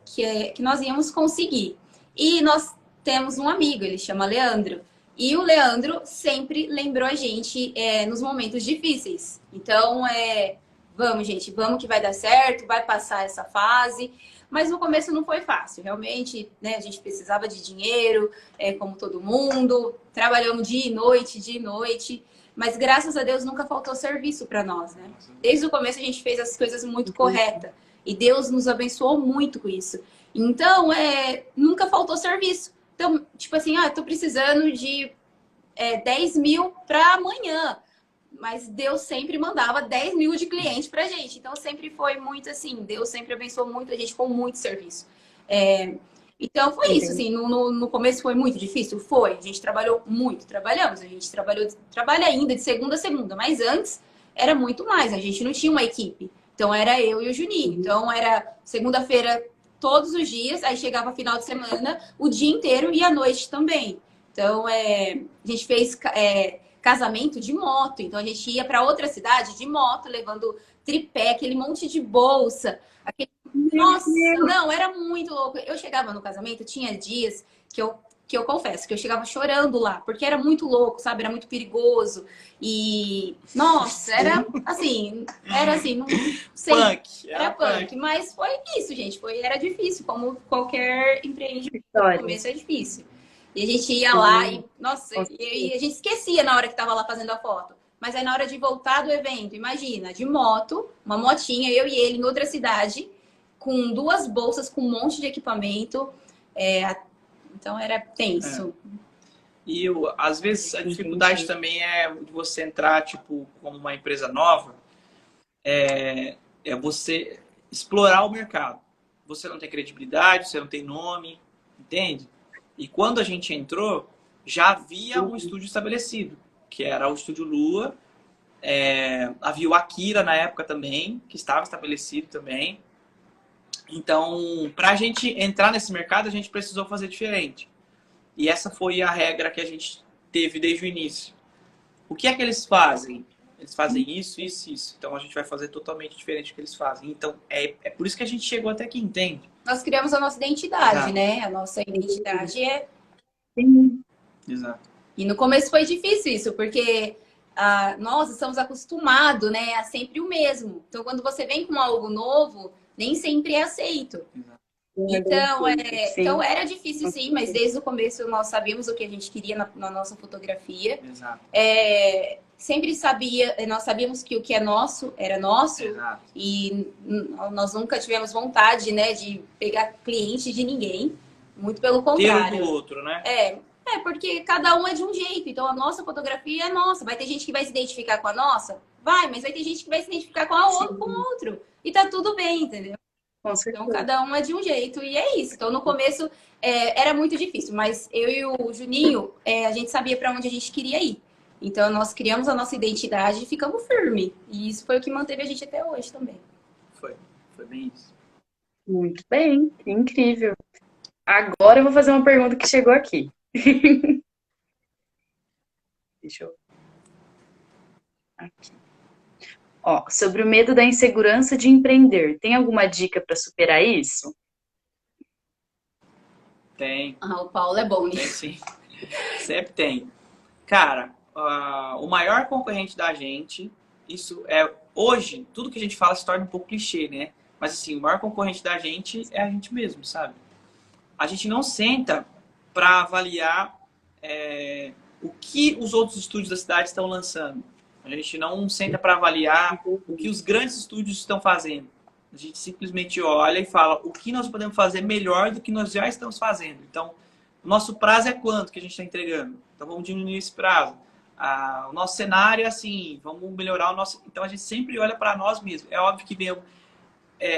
que nós íamos conseguir. E nós temos um amigo, ele chama Leandro. E o Leandro sempre lembrou a gente nos momentos difíceis. Então, vamos, gente, vamos que vai dar certo, vai passar essa fase. Mas no começo não foi fácil, realmente, né? A gente precisava de dinheiro, como todo mundo, trabalhamos dia e noite, mas graças a Deus nunca faltou serviço para nós, né? Desde o começo a gente fez as coisas muito corretas e Deus nos abençoou muito com isso. Então, nunca faltou serviço. Então, tipo assim, tô precisando de 10 mil para amanhã. Mas Deus sempre mandava 10 mil de clientes pra gente. Então sempre foi muito assim, Deus sempre abençoou muito a gente com muito serviço. Então foi isso, assim, no começo foi muito difícil? Foi. A gente trabalhou muito, trabalhamos. A gente trabalha ainda de segunda a segunda, mas antes era muito mais. A gente não tinha uma equipe. Então era eu e o Juninho. Então era segunda-feira todos os dias, aí chegava final de semana, o dia inteiro e à noite também. Então a gente fez casamento de moto. Então a gente ia para outra cidade de moto, levando tripé, aquele monte de bolsa. Nossa, não, era muito louco. Eu chegava no casamento, tinha dias que eu confesso que eu chegava chorando lá, porque era muito louco, sabe? Era muito perigoso. E, nossa, era assim, não sei. Punk, Era punk, mas foi isso, gente. Era difícil, como qualquer empreendimento. No começo é difícil. E a gente ia lá e, nossa, e a gente esquecia na hora que tava lá fazendo a foto. Mas aí na hora de voltar do evento, imagina, de moto, uma motinha, eu e ele em outra cidade, com 2 bolsas, com um monte de equipamento. Então era tenso. E às vezes a dificuldade também é de você entrar, tipo, como uma empresa nova, é você explorar o mercado. Você não tem credibilidade, você não tem nome, entende? E quando a gente entrou, já havia um estúdio estabelecido, que era o Estúdio Lua. Havia o Akira na época também, que estava estabelecido também. Então, para a gente entrar nesse mercado, a gente precisou fazer diferente. E essa foi a regra que a gente teve desde o início. O que é que eles fazem? Eles fazem isso, isso, isso. Então a gente vai fazer totalmente diferente do que eles fazem. Então é por isso que a gente chegou até aqui, entende? Nós criamos a nossa identidade, Exato. né? A nossa identidade é. Exato. E no começo foi difícil isso, porque nós estamos acostumados, né, a sempre o mesmo. Então, quando você vem com algo novo, nem sempre é aceito. Exato. Então era difícil sim, mas desde o começo nós sabíamos o que a gente queria na nossa fotografia. Exato. Nós sabíamos que o que é nosso era nosso. Exato. E nós nunca tivemos vontade, né, de pegar cliente de ninguém. Muito pelo contrário. Ter do outro, né? Porque cada um é de um jeito. Então a nossa fotografia é nossa. Vai ter gente que vai se identificar com a nossa? Vai, mas vai ter gente que vai se identificar com o outro. E tá tudo bem, entendeu? Então cada um é de um jeito e é isso. Então no começo era muito difícil, mas eu e o Juninho, a gente sabia para onde a gente queria ir. Então nós criamos a nossa identidade e ficamos firmes. E isso foi o que manteve a gente até hoje também. Foi bem isso. Muito bem, incrível. Agora eu vou fazer uma pergunta que chegou aqui. Deixa eu... Aqui. Sobre o medo da insegurança de empreender. Tem alguma dica para superar isso? Tem. O Paulo é bom Tem nisso. sim. Sempre tem. Cara, o maior concorrente da gente, isso hoje, tudo que a gente fala se torna um pouco clichê, né? Mas assim, o maior concorrente da gente é a gente mesmo, sabe? A gente não senta para avaliar o que os outros estúdios da cidade estão lançando. A gente não senta para avaliar o que os grandes estúdios estão fazendo. A gente simplesmente olha e fala o que nós podemos fazer melhor do que nós já estamos fazendo. Então, o nosso prazo é quanto que a gente está entregando? Então, vamos diminuir esse prazo. O nosso cenário é assim, vamos melhorar o nosso... Então, a gente sempre olha para nós mesmos. É óbvio que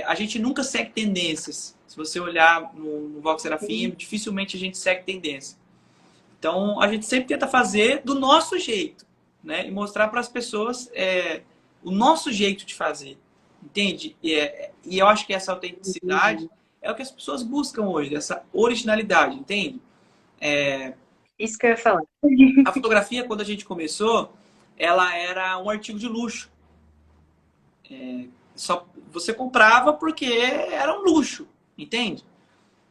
a gente nunca segue tendências. Se você olhar no Vox Serafim, dificilmente a gente segue tendência. Então, a gente sempre tenta fazer do nosso jeito, né? E mostrar para as pessoas o nosso jeito de fazer. Entende? E eu acho que essa autenticidade é o que as pessoas buscam hoje, essa originalidade, entende? Isso que eu ia falar. A fotografia, quando a gente começou, ela era um artigo de luxo. Só você comprava porque era um luxo, entende?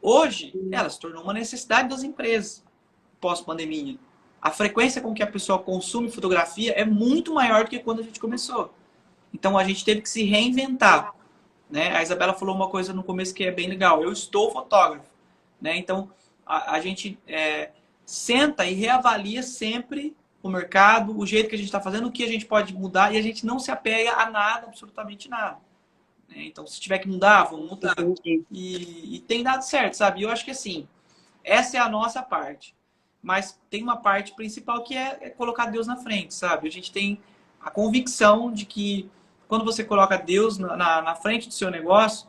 Hoje, ela se tornou uma necessidade das empresas, pós-pandemia. A frequência com que a pessoa consome fotografia é muito maior do que quando a gente começou. Então, a gente teve que se reinventar, né? A Isabela falou uma coisa no começo que é bem legal. Eu estou fotógrafo, né? Então, a gente senta e reavalia sempre o mercado, o jeito que a gente está fazendo, o que a gente pode mudar, e a gente não se apega a nada, absolutamente nada. Né? Então, se tiver que mudar, vamos mudar. E tem dado certo, sabe? E eu acho que assim, essa é a nossa parte. Mas tem uma parte principal que é colocar Deus na frente, sabe? A gente tem a convicção de que quando você coloca Deus na frente do seu negócio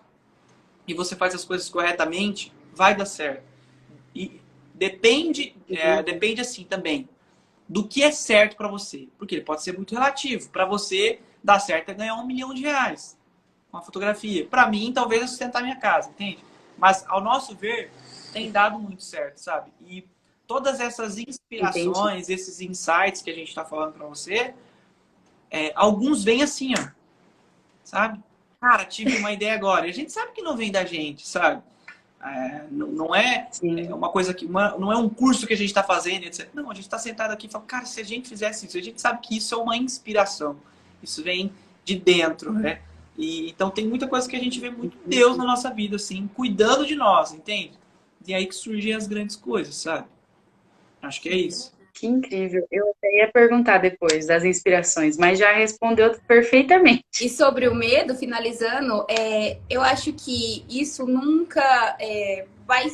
e você faz as coisas corretamente, vai dar certo. E depende assim também do que é certo para você. Porque ele pode ser muito relativo. Para você, dar certo é ganhar R$1 milhão com a fotografia. Para mim, talvez é sustentar minha casa, entende? Mas, ao nosso ver, tem dado muito certo, sabe? E todas essas inspirações, esses insights que a gente está falando para você, alguns vêm assim, ó. Sabe? Cara, tive uma ideia agora. E a gente sabe que não vem da gente, sabe? Não é uma coisa que... não é um curso que a gente está fazendo, etc. Não, a gente está sentado aqui e fala, cara, se a gente fizesse isso, a gente sabe que isso é uma inspiração. Isso vem de dentro, né? E, então tem muita coisa que a gente vê muito Deus na nossa vida, assim, cuidando de nós, entende? E aí que surgem as grandes coisas, sabe? Acho que é isso. Que incrível. Eu até ia perguntar depois das inspirações, mas já respondeu perfeitamente. E sobre o medo, finalizando, eu acho que isso nunca vai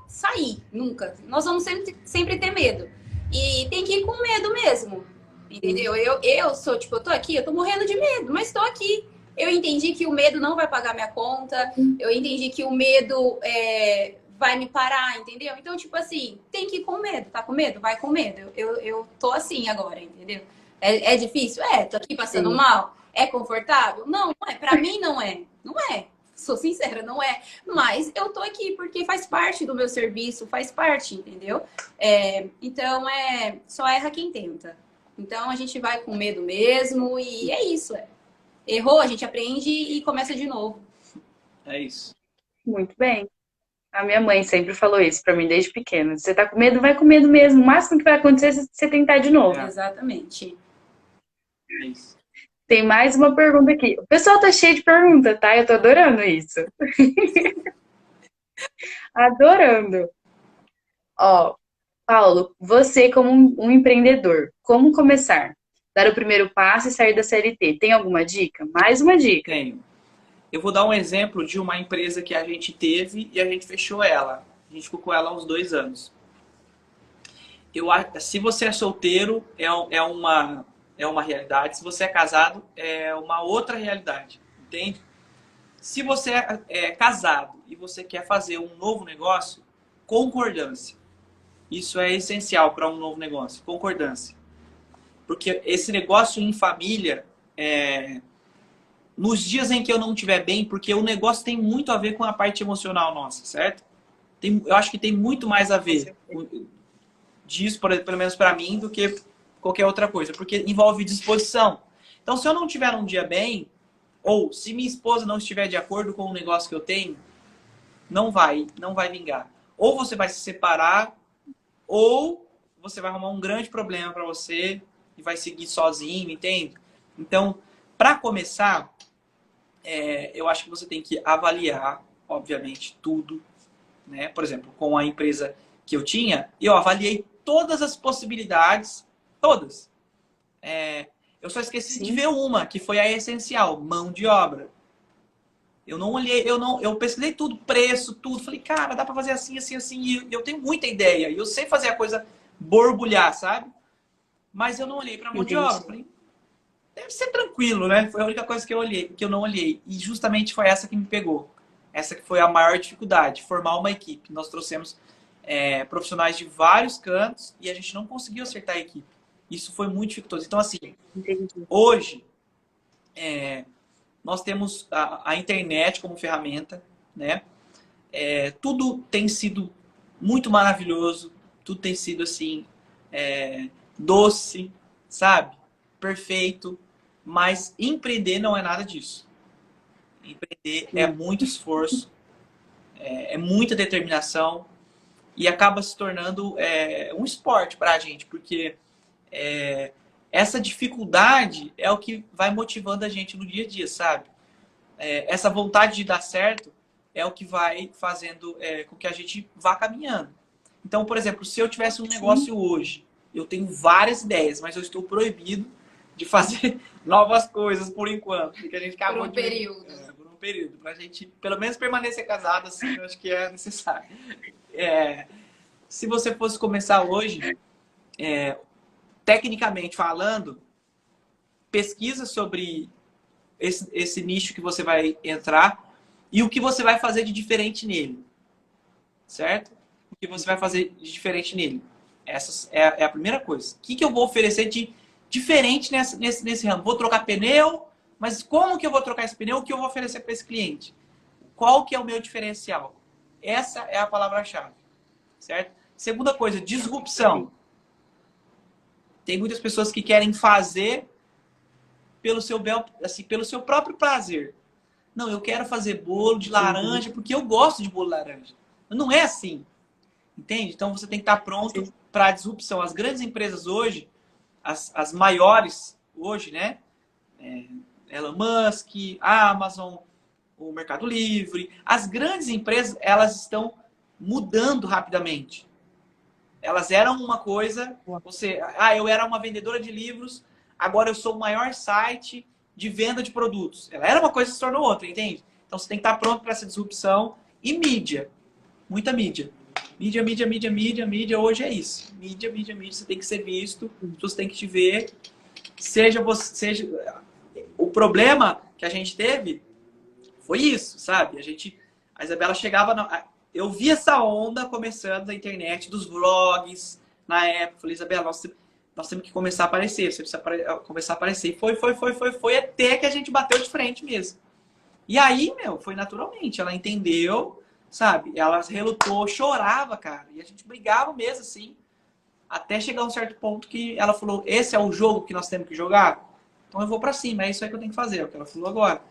sair, nunca. Nós vamos sempre ter medo. E tem que ir com medo mesmo, entendeu? Eu sou, tipo, eu tô aqui, eu tô morrendo de medo, mas tô aqui. Eu entendi que o medo não vai pagar minha conta, eu entendi que o medo vai me parar, entendeu? Então, tipo assim, tem que ir com medo, tá com medo? Vai com medo. Eu tô assim agora, entendeu? É difícil? Tô aqui passando mal. É confortável? Não, não é. Pra mim não é. Não é. Sou sincera, não é. Mas eu tô aqui porque faz parte do meu serviço, faz parte, entendeu? Então, só erra quem tenta. Então, a gente vai com medo mesmo e é isso. Errou, a gente aprende e começa de novo. É isso. Muito bem. A minha mãe sempre falou isso pra mim desde pequena. Você tá com medo, vai com medo mesmo. O máximo que vai acontecer é você tentar de novo. Exatamente. É isso. Tem mais uma pergunta aqui. O pessoal tá cheio de perguntas, tá? Eu tô adorando isso. Adorando. Ó, Paulo, você como um empreendedor, como começar? Dar o primeiro passo e sair da CLT. Tem alguma dica? Mais uma dica. Tenho. Eu vou dar um exemplo de uma empresa que a gente teve e a gente fechou ela. A gente ficou com ela há uns 2 anos. Se você é solteiro, é uma realidade. Se você é casado, é uma outra realidade. Entende? Se você é casado e você quer fazer um novo negócio, concordância. Isso é essencial para um novo negócio. Concordância. Porque esse negócio em família, nos dias em que eu não estiver bem, porque o negócio tem muito a ver com a parte emocional nossa, certo? Eu acho que tem muito mais a ver disso, pelo menos para mim, do que qualquer outra coisa, porque envolve disposição. Então, se eu não estiver um dia bem, ou se minha esposa não estiver de acordo com o negócio que eu tenho, não vai vingar. Ou você vai se separar, ou você vai arrumar um grande problema para você e vai seguir sozinho, entende? Então, para começar, eu acho que você tem que avaliar, obviamente, tudo, né? Por exemplo, com a empresa que eu tinha, eu avaliei todas as possibilidades, todas. Eu só esqueci de Sim. ver uma, que foi a essencial, mão de obra. Eu não olhei, eu pesquisei tudo, preço, tudo. Falei, cara, dá pra fazer assim, assim, assim. E eu tenho muita ideia. E eu sei fazer a coisa borbulhar, sabe? Mas eu não olhei pra mão de obra. Entendi. Falei, deve ser tranquilo, né? Foi a única coisa que eu olhei, que eu não olhei. E justamente foi essa que me pegou. Essa que foi a maior dificuldade, formar uma equipe. Nós trouxemos profissionais de vários cantos e a gente não conseguiu acertar a equipe. Isso foi muito dificultoso. Então, assim, Entendi. hoje, nós temos a internet como ferramenta, né? Tudo tem sido muito maravilhoso, tudo tem sido, assim, doce, sabe? Perfeito. Mas empreender não é nada disso. Empreender é Sim. muito esforço, é muita determinação e acaba se tornando um esporte para a gente, porque essa dificuldade é o que vai motivando a gente no dia a dia, sabe? Essa vontade de dar certo é o que vai fazendo com que a gente vá caminhando. Então, por exemplo, se eu tivesse um negócio hoje, eu tenho várias ideias, mas eu estou proibido de fazer novas coisas por enquanto, porque a gente acabou Por um período. por um período, pra gente pelo menos permanecer casado, assim, eu acho que é necessário. Se você fosse começar hoje, tecnicamente falando, pesquisa sobre esse nicho que você vai entrar e o que você vai fazer de diferente nele, certo? O que você vai fazer de diferente nele. Essa é a primeira coisa. O que eu vou oferecer de diferente nesse ramo? Vou trocar pneu, mas como que eu vou trocar esse pneu? O que eu vou oferecer para esse cliente? Qual que é o meu diferencial? Essa é a palavra-chave, certo? Segunda coisa, disrupção. Tem muitas pessoas que querem fazer pelo seu próprio prazer. Não, eu quero fazer bolo de laranja porque eu gosto de bolo de laranja. Não é assim. Entende? Então você tem que estar pronto para a disrupção. As grandes empresas hoje, as maiores hoje, né? Elon Musk, a Amazon, o Mercado Livre. As grandes empresas, elas estão mudando rapidamente. Elas eram uma coisa, eu era uma vendedora de livros, agora eu sou o maior site de venda de produtos. Ela era uma coisa e se tornou outra, entende? Então você tem que estar pronto para essa disrupção. E mídia. Muita mídia. Mídia, mídia, mídia, mídia, mídia. Hoje é isso. Mídia, mídia, mídia. Você tem que ser visto. As pessoas têm que te ver. Seja você... O problema que a gente teve foi isso, sabe? A Isabela chegava... Eu vi essa onda começando na internet, dos vlogs, na época. Falei, Isabela, nós temos que começar a aparecer. Você precisa começar a aparecer. E foi até que a gente bateu de frente mesmo. E aí, foi naturalmente. Ela entendeu, sabe? Ela relutou, chorava, cara. E a gente brigava mesmo, assim. Até chegar a um certo ponto que ela falou, esse é o jogo que nós temos que jogar? Então eu vou pra cima, é isso aí que eu tenho que fazer. É o que ela falou agora.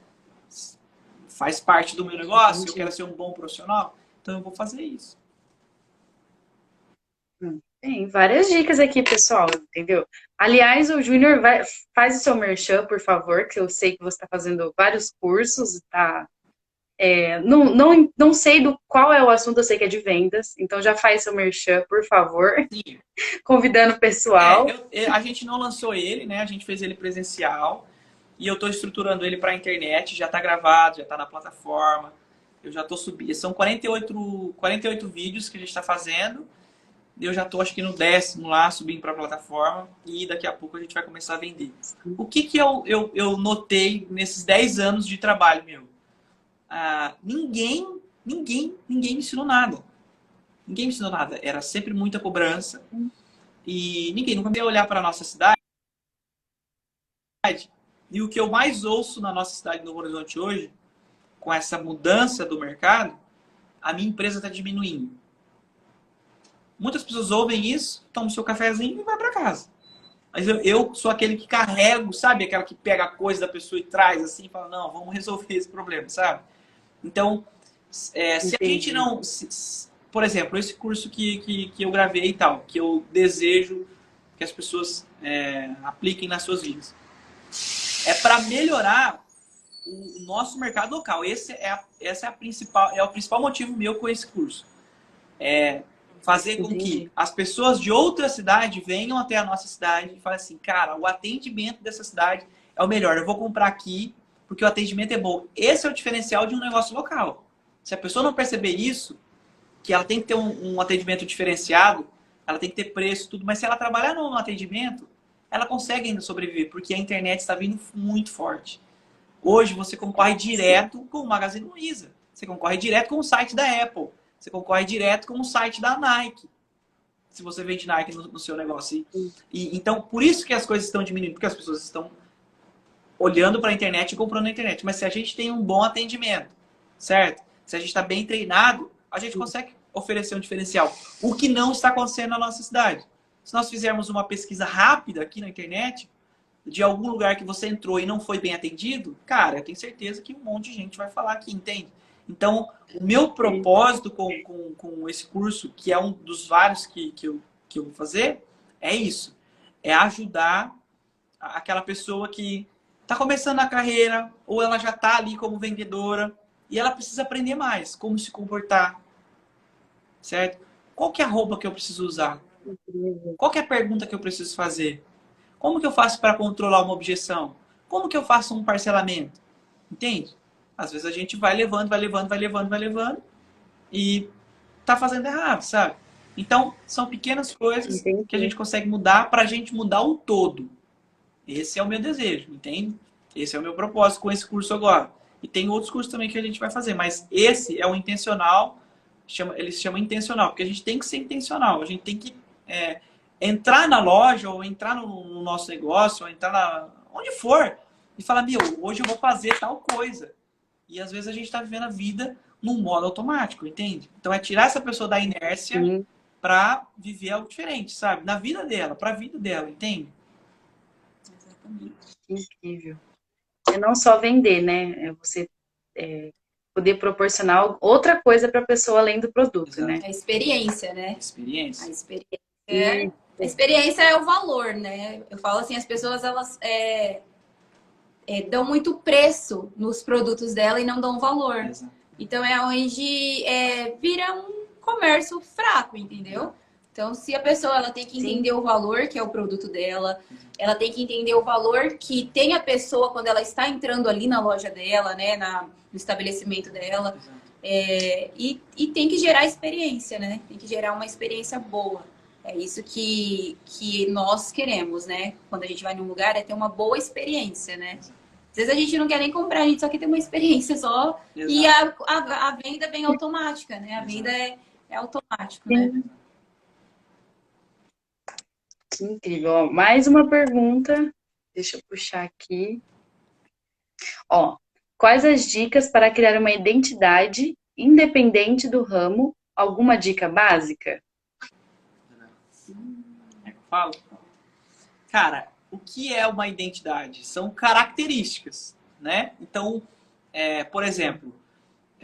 Faz parte do meu negócio, eu quero ser um bom profissional, então eu vou fazer isso. Tem várias dicas aqui, pessoal, entendeu? Aliás, o Júnior faz o seu merchan, por favor, que eu sei que você está fazendo vários cursos, tá? Não sei qual é o assunto, eu sei que é de vendas, então já faz seu merchan, por favor, Sim. convidando o pessoal. A gente não lançou ele, né? A gente fez ele presencial e eu estou estruturando ele para a internet, já está gravado, já está na plataforma, eu já estou subindo. São 48 vídeos que a gente está fazendo. Eu já estou, acho que no 10º lá, subindo para a plataforma. E daqui a pouco a gente vai começar a vender. O que eu notei nesses 10 anos de trabalho meu? Ninguém me ensinou nada. Ninguém me ensinou nada. Era sempre muita cobrança. E ninguém nunca me olhar para a nossa cidade. E o que eu mais ouço na nossa cidade, no Novo Horizonte hoje, com essa mudança do mercado, a minha empresa está diminuindo. Muitas pessoas ouvem isso, tomam seu cafezinho e vai para casa. Mas eu sou aquele que carrego, sabe? Aquela que pega a coisa da pessoa e traz assim, e fala, não, vamos resolver esse problema, sabe? Então, se a gente não... por exemplo, esse curso que eu gravei e tal, que eu desejo que as pessoas apliquem nas suas vidas. É para melhorar o nosso mercado local. Esse é o principal motivo meu com esse curso. fazer com que as pessoas de outra cidade venham até a nossa cidade e falem assim, cara, o atendimento dessa cidade é o melhor, eu vou comprar aqui porque o atendimento é bom. Esse é o diferencial de um negócio local. Se a pessoa não perceber isso, que ela tem que ter um atendimento diferenciado, ela tem que ter preço, tudo, mas se ela trabalhar no atendimento, ela consegue ainda sobreviver, porque a internet está vindo muito forte. Hoje você concorre direto com o Magazine Luiza, você concorre direto com o site da Apple, você concorre direto com o site da Nike, se você vende Nike no seu negócio. Então, por isso que as coisas estão diminuindo, porque as pessoas estão olhando para a internet e comprando na internet. Mas se a gente tem um bom atendimento, certo? Se a gente está bem treinado, a gente consegue oferecer um diferencial. O que não está acontecendo na nossa cidade. Se nós fizermos uma pesquisa rápida aqui na internet, de algum lugar que você entrou e não foi bem atendido, cara, eu tenho certeza que um monte de gente vai falar aqui, entende? Então, o meu propósito com esse curso, que é um dos vários que eu vou fazer, é isso. É ajudar aquela pessoa que está começando a carreira, ou ela já está ali como vendedora, e ela precisa aprender mais, como se comportar, certo? Qual que é a roupa que eu preciso usar? Qual que é a pergunta que eu preciso fazer? Como que eu faço para controlar uma objeção? Como que eu faço um parcelamento? Entende? Às vezes a gente vai levando e tá fazendo errado, sabe? Então, são pequenas coisas que a gente consegue mudar para a gente mudar o todo. Esse é o meu desejo, entende? Esse é o meu propósito com esse curso agora. E tem outros cursos também que a gente vai fazer, mas esse é o intencional, ele se chama intencional, porque a gente tem que ser intencional, a gente tem que entrar na loja, ou entrar no nosso negócio, ou entrar onde for, e falar, meu, hoje eu vou fazer tal coisa. E às vezes a gente está vivendo a vida num modo automático, entende? Então é tirar essa pessoa da inércia para viver algo diferente, sabe? Na vida dela, para a vida dela, entende? Exatamente. Incrível. É não só vender, né? É você poder proporcionar outra coisa para a pessoa além do produto, Exato. né? A experiência, né? Experiência. A experiência é o valor, né? Eu falo assim, as pessoas, elas dão muito preço nos produtos dela e não dão valor. Exato. Então é onde vira um comércio fraco, entendeu? Então, se a pessoa ela tem que entender o valor que é o produto dela, ela tem que entender o valor que tem a pessoa quando ela está entrando ali na loja dela, né, no estabelecimento dela, e tem que gerar experiência, né? Tem que gerar uma experiência boa. É isso que nós queremos, né? Quando a gente vai num lugar, é ter uma boa experiência, né? Às vezes a gente não quer nem comprar, a gente só quer ter uma experiência só. Exato. E a venda é bem automática, né? A venda é automático, né? Incrível. Ó, mais uma pergunta. Deixa eu puxar aqui. Ó, quais as dicas para criar uma identidade independente do ramo? Alguma dica básica? É que eu falo? Cara, o que é uma identidade? São características, né? Então, por exemplo,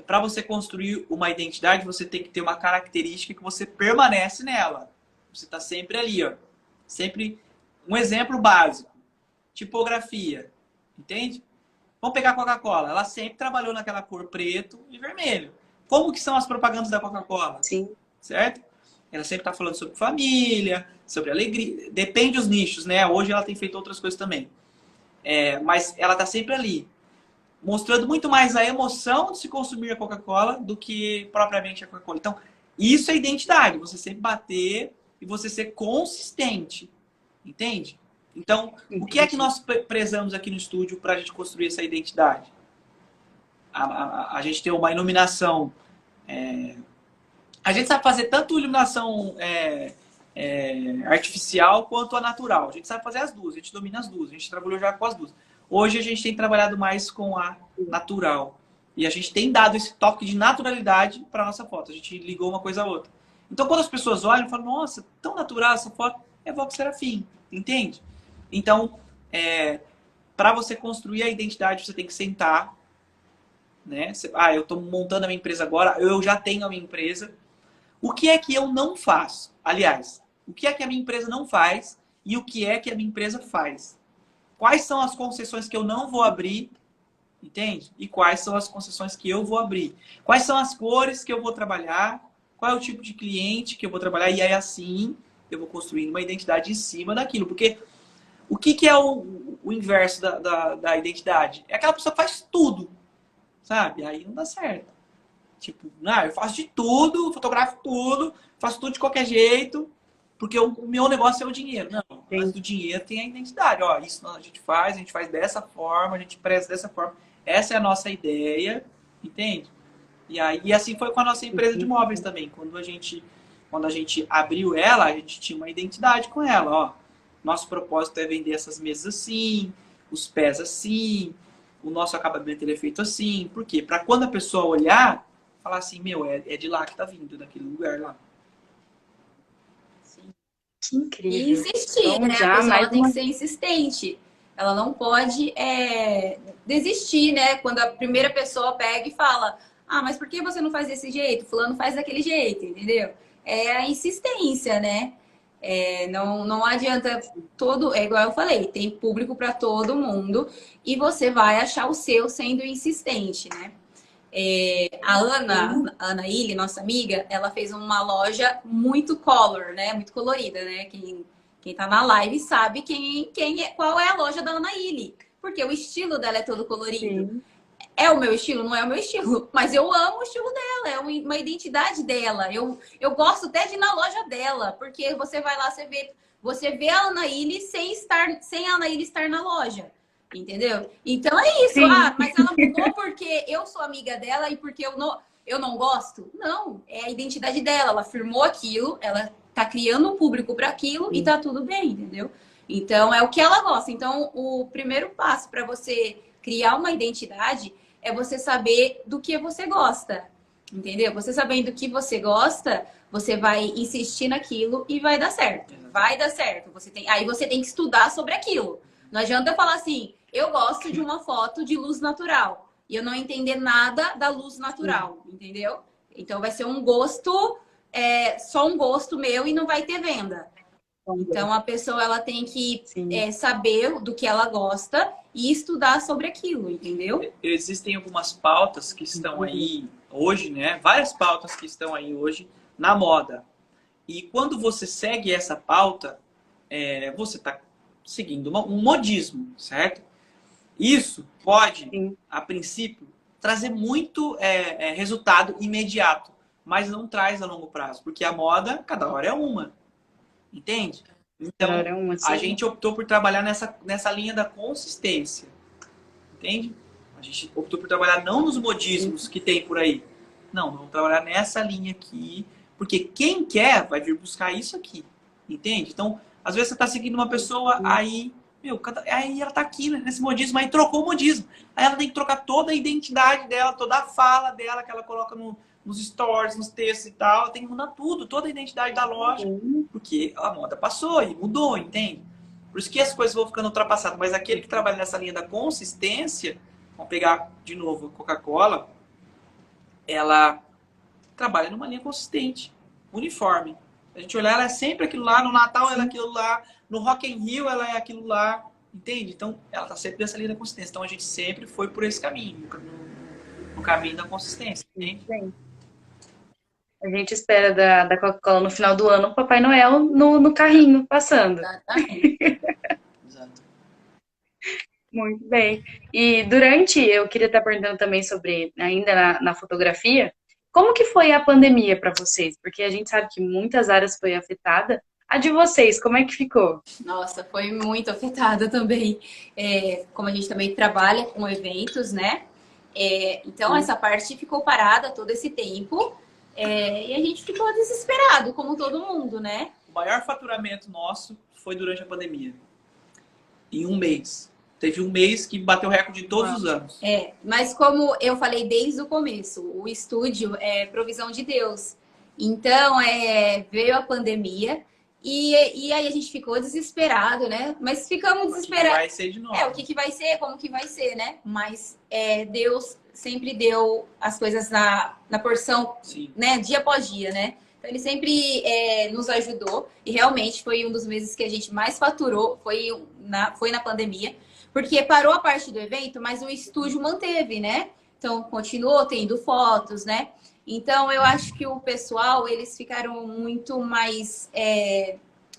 para você construir uma identidade, você tem que ter uma característica que você permanece nela. Você está sempre ali, ó. Sempre um exemplo básico. Tipografia. Entende? Vamos pegar a Coca-Cola. Ela sempre trabalhou naquela cor preto e vermelho. Como que são as propagandas da Coca-Cola? Sim. Certo? Ela sempre está falando sobre família, sobre alegria. Depende dos nichos, né? Hoje ela tem feito outras coisas também. Mas ela está sempre ali. Mostrando muito mais a emoção de se consumir a Coca-Cola do que propriamente a Coca-Cola. Então, isso é identidade. Você sempre bater e você ser consistente. Entende? Então, o que é que nós prezamos aqui no estúdio para a gente construir essa identidade? A gente tem uma iluminação. A gente sabe fazer tanto iluminação artificial quanto a natural. A gente sabe fazer as duas, a gente domina as duas. A gente trabalhou já com as duas. Hoje a gente tem trabalhado mais com a natural. E a gente tem dado esse toque de naturalidade para a nossa foto. A gente ligou uma coisa a outra. Então, quando as pessoas olham, falam, nossa, tão natural essa foto, é Vox Serafim, entende? Então, para você construir a identidade, você tem que sentar, né? Eu estou montando a minha empresa agora, eu já tenho a minha empresa. O que é que eu não faço? Aliás, o que é que a minha empresa não faz e o que é que a minha empresa faz? Quais são as concessões que eu não vou abrir, entende? E quais são as concessões que eu vou abrir? Quais são as cores que eu vou trabalhar qual é o tipo de cliente que eu vou trabalhar, e aí assim eu vou construindo uma identidade em cima daquilo. Porque o que é o inverso da identidade? É aquela pessoa que faz tudo, sabe? Aí não dá certo. Tipo, não, eu faço de tudo, fotografo tudo, faço tudo de qualquer jeito, porque o meu negócio é o dinheiro. Não, mas do dinheiro tem a identidade. Ó, isso a gente faz dessa forma, a gente preza dessa forma. Essa é a nossa ideia, entende? E aí, e assim foi com a nossa empresa de móveis também. Quando a gente abriu ela, a gente tinha uma identidade com ela, ó. Nosso propósito é vender essas mesas assim, os pés assim, o nosso acabamento ele é feito assim. Por quê? Para quando a pessoa olhar, falar assim, meu, é de lá que tá vindo, daquele lugar lá. Que E incrível. insistir, Então, né? A já pessoa mais ela tem uma... que ser insistente. Ela não pode desistir, né? Quando a primeira pessoa pega e fala, ah, mas por que você não faz desse jeito? Fulano faz daquele jeito, entendeu? É a insistência, né? Não adianta todo, é igual eu falei, tem público para todo mundo e você vai achar o seu sendo insistente, né? A Ana Illy, nossa amiga, ela fez uma loja muito color, né? Muito colorida, né? Quem tá na live sabe qual é a loja da Ana Illy. Porque o estilo dela é todo colorido. Sim. É o meu estilo? Não é o meu estilo. Mas eu amo o estilo dela, é uma identidade dela. Eu gosto até de ir na loja dela, porque você vai lá, você vê a Ana Illy sem a Ana Illy estar na loja. Entendeu? Então é isso. Sim. Ah, mas ela mudou porque eu sou amiga dela e porque eu não gosto? Não, é a identidade dela. Ela firmou aquilo, ela tá criando um público para aquilo e tá tudo bem, entendeu? Então é o que ela gosta. Então o primeiro passo para você criar uma identidade é você saber do que você gosta. Entendeu? Você sabendo do que você gosta, você vai insistir naquilo e vai dar certo. Vai dar certo. Aí você tem que estudar sobre aquilo. Não adianta eu falar assim, eu gosto de uma foto de luz natural e eu não entender nada da luz natural, entendeu? Então vai ser um gosto, só um gosto meu e não vai ter venda. Então a pessoa ela tem que saber do que ela gosta e estudar sobre aquilo, entendeu? Existem algumas pautas que estão aí hoje, né? Várias pautas que estão aí hoje na moda. E quando você segue essa pauta, você está seguindo um modismo, certo? Isso pode, a princípio, trazer muito resultado imediato, mas não traz a longo prazo, porque a moda, cada hora é uma, entende? Então, a gente optou por trabalhar nessa linha da consistência, entende? A gente optou por trabalhar não nos modismos que tem por aí, não, vamos trabalhar nessa linha aqui, porque quem quer vai vir buscar isso aqui, entende? Então, às vezes você está seguindo uma pessoa, aí ela está aqui nesse modismo, aí trocou o modismo. Aí ela tem que trocar toda a identidade dela, toda a fala dela que ela coloca nos stories, nos textos e tal. Ela tem que mudar tudo, toda a identidade da loja, porque a moda passou e mudou, entende? Por isso que as coisas vão ficando ultrapassadas. Mas aquele que trabalha nessa linha da consistência, vamos pegar de novo a Coca-Cola, ela trabalha numa linha consistente, uniforme. A gente olhar, ela é sempre aquilo lá, no Natal ela é aquilo lá, no Rock in Rio ela é aquilo lá, entende? Então, ela está sempre nessa linha da consistência. Então, a gente sempre foi por esse caminho, no caminho da consistência, entende? Sim. A gente espera da Coca-Cola no final do ano o Papai Noel no carrinho passando. Exatamente. Exato. Muito bem. E eu queria estar perguntando também sobre, ainda na fotografia, como que foi a pandemia para vocês? Porque a gente sabe que muitas áreas foi afetada. A de vocês, como é que ficou? Nossa, foi muito afetada também. Como a gente também trabalha com eventos, né? Então, essa parte ficou parada todo esse tempo. E a gente ficou desesperado, como todo mundo, né? O maior faturamento nosso foi durante a pandemia. Em um mês. Teve um mês que bateu o recorde de todos os anos. Mas como eu falei desde o começo, o estúdio é provisão de Deus. Então, veio a pandemia e aí a gente ficou desesperado, né? Mas ficamos desesperados. O que vai ser de novo? O que vai ser, como que vai ser, né? Mas Deus sempre deu as coisas na porção, né? Dia após dia, né? Então, ele sempre nos ajudou e realmente foi um dos meses que a gente mais faturou, foi na pandemia. Porque parou a parte do evento, mas o estúdio manteve, né? Então, continuou tendo fotos, né? Então, eu acho que o pessoal, eles ficaram muito mais,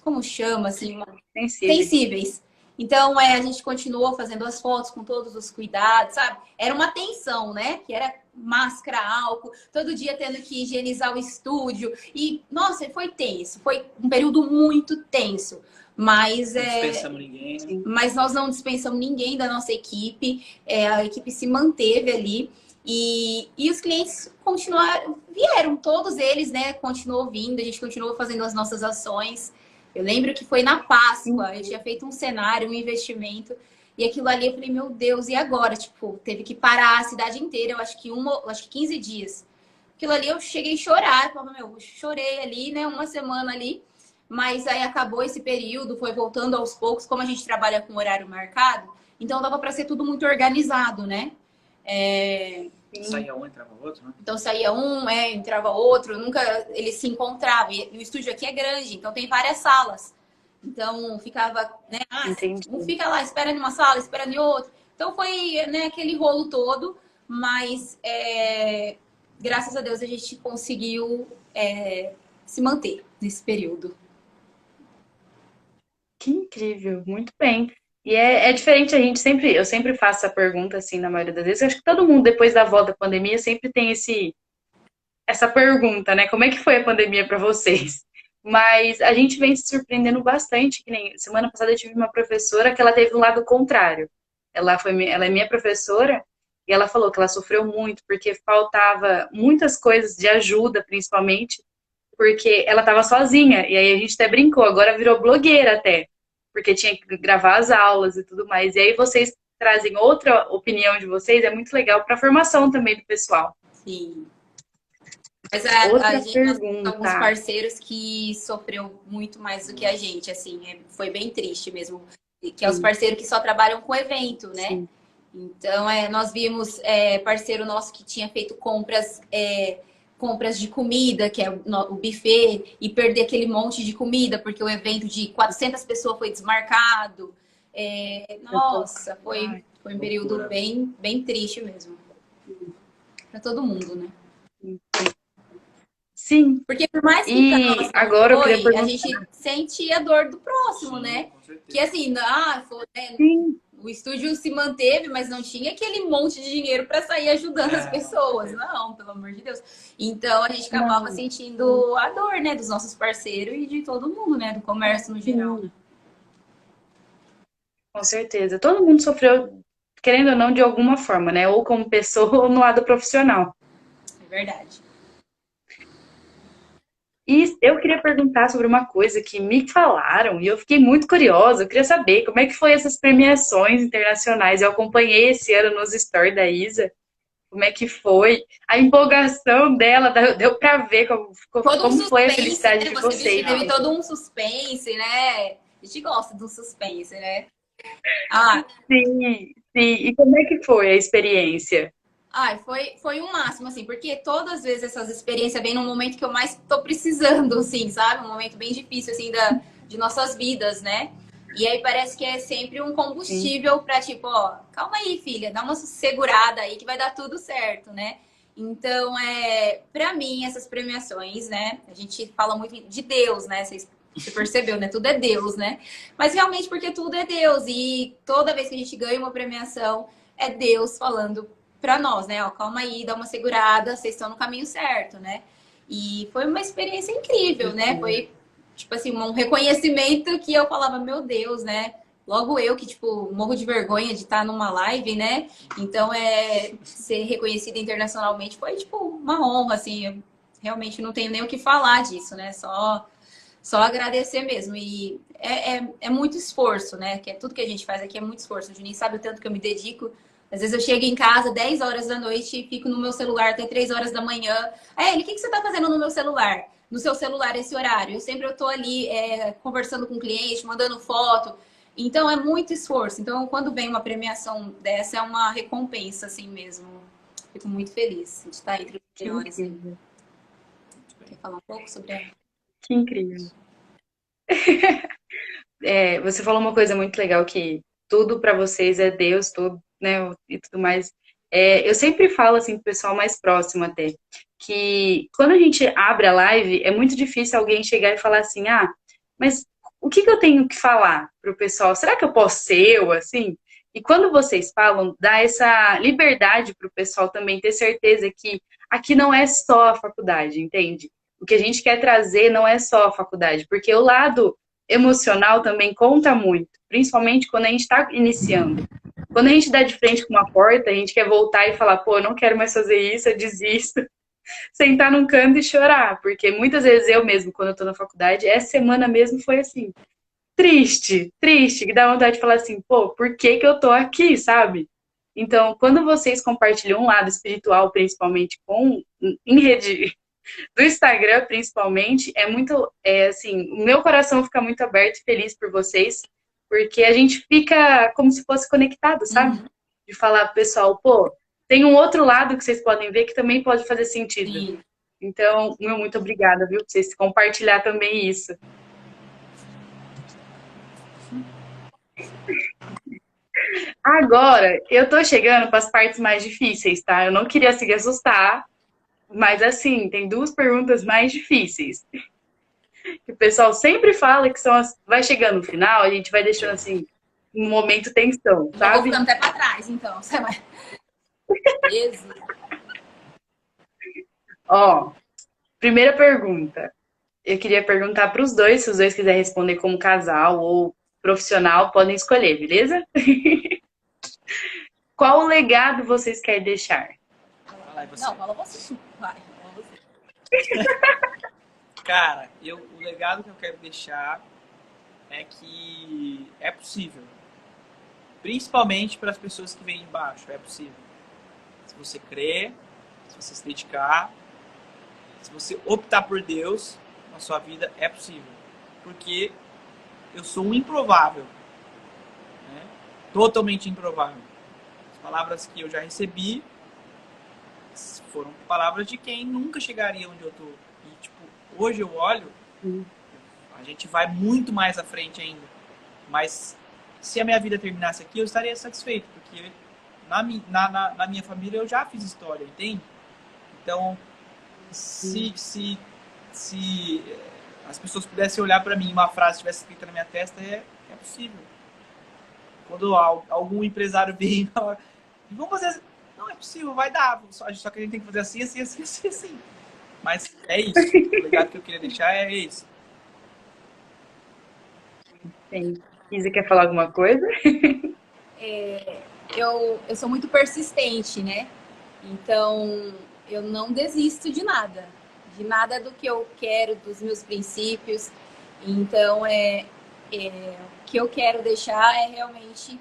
como chama, assim, Sensível. sensíveis. Então, a gente continuou fazendo as fotos com todos os cuidados, sabe? Era uma tensão, né? Que era máscara, álcool, todo dia tendo que higienizar o estúdio. E, nossa, foi tenso. Foi um período muito tenso. Mas, Não dispensamos ninguém, né? mas nós não dispensamos ninguém da nossa equipe. A equipe se manteve ali. E os clientes continuaram, vieram, todos eles, né? Continuou vindo, a gente continuou fazendo as nossas ações. Eu lembro que foi na Páscoa, eu tinha feito um cenário, um investimento, e aquilo ali eu falei, meu Deus, e agora? Tipo, teve que parar a cidade inteira, eu acho que 15 dias. Aquilo ali eu cheguei a chorar, eu falava, meu, eu chorei ali, né, uma semana ali, mas aí acabou esse período, foi voltando aos poucos, como a gente trabalha com horário marcado, então dava para ser tudo muito organizado, né? Saía um, entrava outro, né? Então saía um, entrava outro, nunca eles se encontravam. E o estúdio aqui é grande, então tem várias salas. Então ficava, né? Entendi. Um fica lá, espera em uma sala, espera em outra. Então foi, né, aquele rolo todo, mas graças a Deus a gente conseguiu se manter nesse período. Que incrível, muito bem. E é diferente, eu sempre faço essa pergunta, assim, na maioria das vezes. Eu acho que todo mundo, depois da volta da pandemia, sempre tem essa pergunta, né? Como é que foi a pandemia para vocês? Mas a gente vem se surpreendendo bastante, que nem semana passada eu tive uma professora que ela teve um lado contrário. Ela é minha professora e ela falou que ela sofreu muito porque faltava muitas coisas de ajuda, principalmente, porque ela estava sozinha. E aí a gente até brincou, agora virou blogueira até, porque tinha que gravar as aulas e tudo mais. E aí vocês trazem outra opinião de vocês, é muito legal para a formação também do pessoal. Sim. Mas Outra nós temos alguns pergunta. parceiros que sofreu muito mais do que a gente, assim, foi bem triste mesmo. Que é os Sim, parceiros que só trabalham com evento, né? sim. Então, nós vimos parceiro nosso que tinha feito compras de comida, que é o buffet, e perder aquele monte de comida, porque o evento de 400 pessoas foi desmarcado. Nossa, foi um período bem, bem triste mesmo. Para todo mundo, né? Sim. Porque por mais que para E nós não agora eu queria foi, a perguntar. gente sente a dor do próximo, Sim, né? com Que certeza. assim, foi, né? Sim, O estúdio se manteve, mas não tinha aquele monte de dinheiro para sair ajudando as Não, com pessoas. certeza. Não, pelo amor de Deus. Então a gente acabava não, sentindo a dor, né, dos nossos parceiros e de todo mundo, né, do comércio no geral, né? sim, com certeza. Todo mundo sofreu, querendo ou não, de alguma forma, né? Ou como pessoa ou no lado profissional. É verdade. E eu queria perguntar sobre uma coisa que me falaram e eu fiquei muito curiosa. Eu queria saber como é que foi essas premiações internacionais. Eu acompanhei esse ano nos stories da Isa. Como é que foi? A empolgação dela, deu pra ver Todo um como foi a suspense, felicidade né? de Você viu que vocês. teve todo um suspense, né? A gente gosta do suspense, né? Ah, Sim, sim. E como é que foi a experiência? foi um máximo, assim, porque todas as vezes essas experiências vêm num momento que eu mais tô precisando, assim, sabe? Um momento bem difícil, assim, de nossas vidas, né? E aí parece que é sempre um Sim, combustível pra, tipo, ó, calma aí, filha, dá uma segurada aí que vai dar tudo certo, né? Então, pra mim, essas premiações, né? A gente fala muito de Deus, né? Você percebeu, né? Tudo é Deus, né? Mas realmente porque tudo é Deus. E toda vez que a gente ganha uma premiação, é Deus falando para nós, né? Ó, calma aí, dá uma segurada, vocês estão no caminho certo, né? E foi uma experiência incrível, né? Foi, tipo assim, um reconhecimento que eu falava, meu Deus, né? Logo eu que, tipo, morro de vergonha de estar numa live, né? Então, ser reconhecida internacionalmente foi, tipo, uma honra, assim. Eu realmente não tenho nem o que falar disso, né? Só agradecer mesmo. E é muito esforço, né? Que tudo que a gente faz aqui é muito esforço. O Juninho sabe o tanto que eu me dedico. Às vezes eu chego em casa 10 horas da noite e fico no meu celular até 3 horas da manhã. Aí ele, o que você tá fazendo no meu celular? No seu celular esse horário? Eu tô ali conversando com o cliente, mandando foto. Então é muito esforço. Então quando vem uma premiação dessa é uma recompensa assim mesmo. Fico muito feliz de estar entre os que melhores. incrível. Quer falar um pouco sobre ela? Que incrível. É, você falou uma coisa muito legal que tudo para vocês é Deus, tudo, né, e tudo mais. Eu sempre falo assim pro pessoal mais próximo até, que quando a gente abre a live, é muito difícil alguém chegar e falar assim, ah, mas o que que eu tenho que falar pro pessoal? Será que eu posso ser eu, assim? E quando vocês falam, dá essa liberdade pro pessoal também ter certeza que aqui não é só a faculdade, entende? O que a gente quer trazer não é só a faculdade, porque o lado emocional também conta muito, principalmente quando a gente está iniciando. Quando a gente dá de frente com uma porta, a gente quer voltar e falar, pô, eu não quero mais fazer isso, eu desisto. Sentar num canto e chorar, porque muitas vezes eu mesmo, quando eu tô na faculdade, essa semana mesmo foi assim, triste, triste, que dá vontade de falar assim, pô, por que que eu tô aqui, sabe? Então, quando vocês compartilham um lado espiritual, principalmente em rede do Instagram, principalmente, é muito, assim, o meu coração fica muito aberto e feliz por vocês, porque a gente fica como se fosse conectado, sabe? Uhum. De falar pro pessoal, pô, tem um outro lado que vocês podem ver que também pode fazer sentido. Sim. Então, meu muito obrigada, viu, por vocês compartilhar também isso. Agora, eu tô chegando para as partes mais difíceis, tá? Eu não queria se assustar, mas assim, tem duas perguntas mais difíceis. Que o pessoal sempre fala que são as. Vai chegando no final, a gente vai deixando assim, um momento tensão, Já vou sabe? ficando até pra trás, então. Você vai... Jesus. Ó, primeira pergunta. Eu queria perguntar para os dois, se os dois quiserem responder como casal ou profissional, podem escolher, beleza? Qual o legado vocês querem deixar? Fala aí você. Não, fala você. Vai, fala você. Cara, o legado que eu quero deixar é que é possível. Principalmente para as pessoas que vêm de baixo, é possível. Se você crer, se você se dedicar, se você optar por Deus na sua vida, é possível. Porque eu sou um improvável, né? Totalmente improvável. As palavras que eu já recebi foram palavras de quem nunca chegaria onde eu tô. E, tipo, hoje eu olho, a gente vai muito mais à frente ainda. Mas se a minha vida terminasse aqui, eu estaria satisfeito, porque na minha família eu já fiz história, entende? Então, se as pessoas pudessem olhar para mim e uma frase estivesse escrita na minha testa, é possível. Quando algum empresário vem e fala, vamos fazer, não é possível, vai dar, só que a gente tem que fazer assim, assim, assim, assim, assim. Mas é isso, o legado que eu queria deixar é isso. Tem. Isa quer falar alguma coisa? Eu sou muito persistente, né? Então, eu não desisto de nada do que eu quero, dos meus princípios. Então, o que eu quero deixar é realmente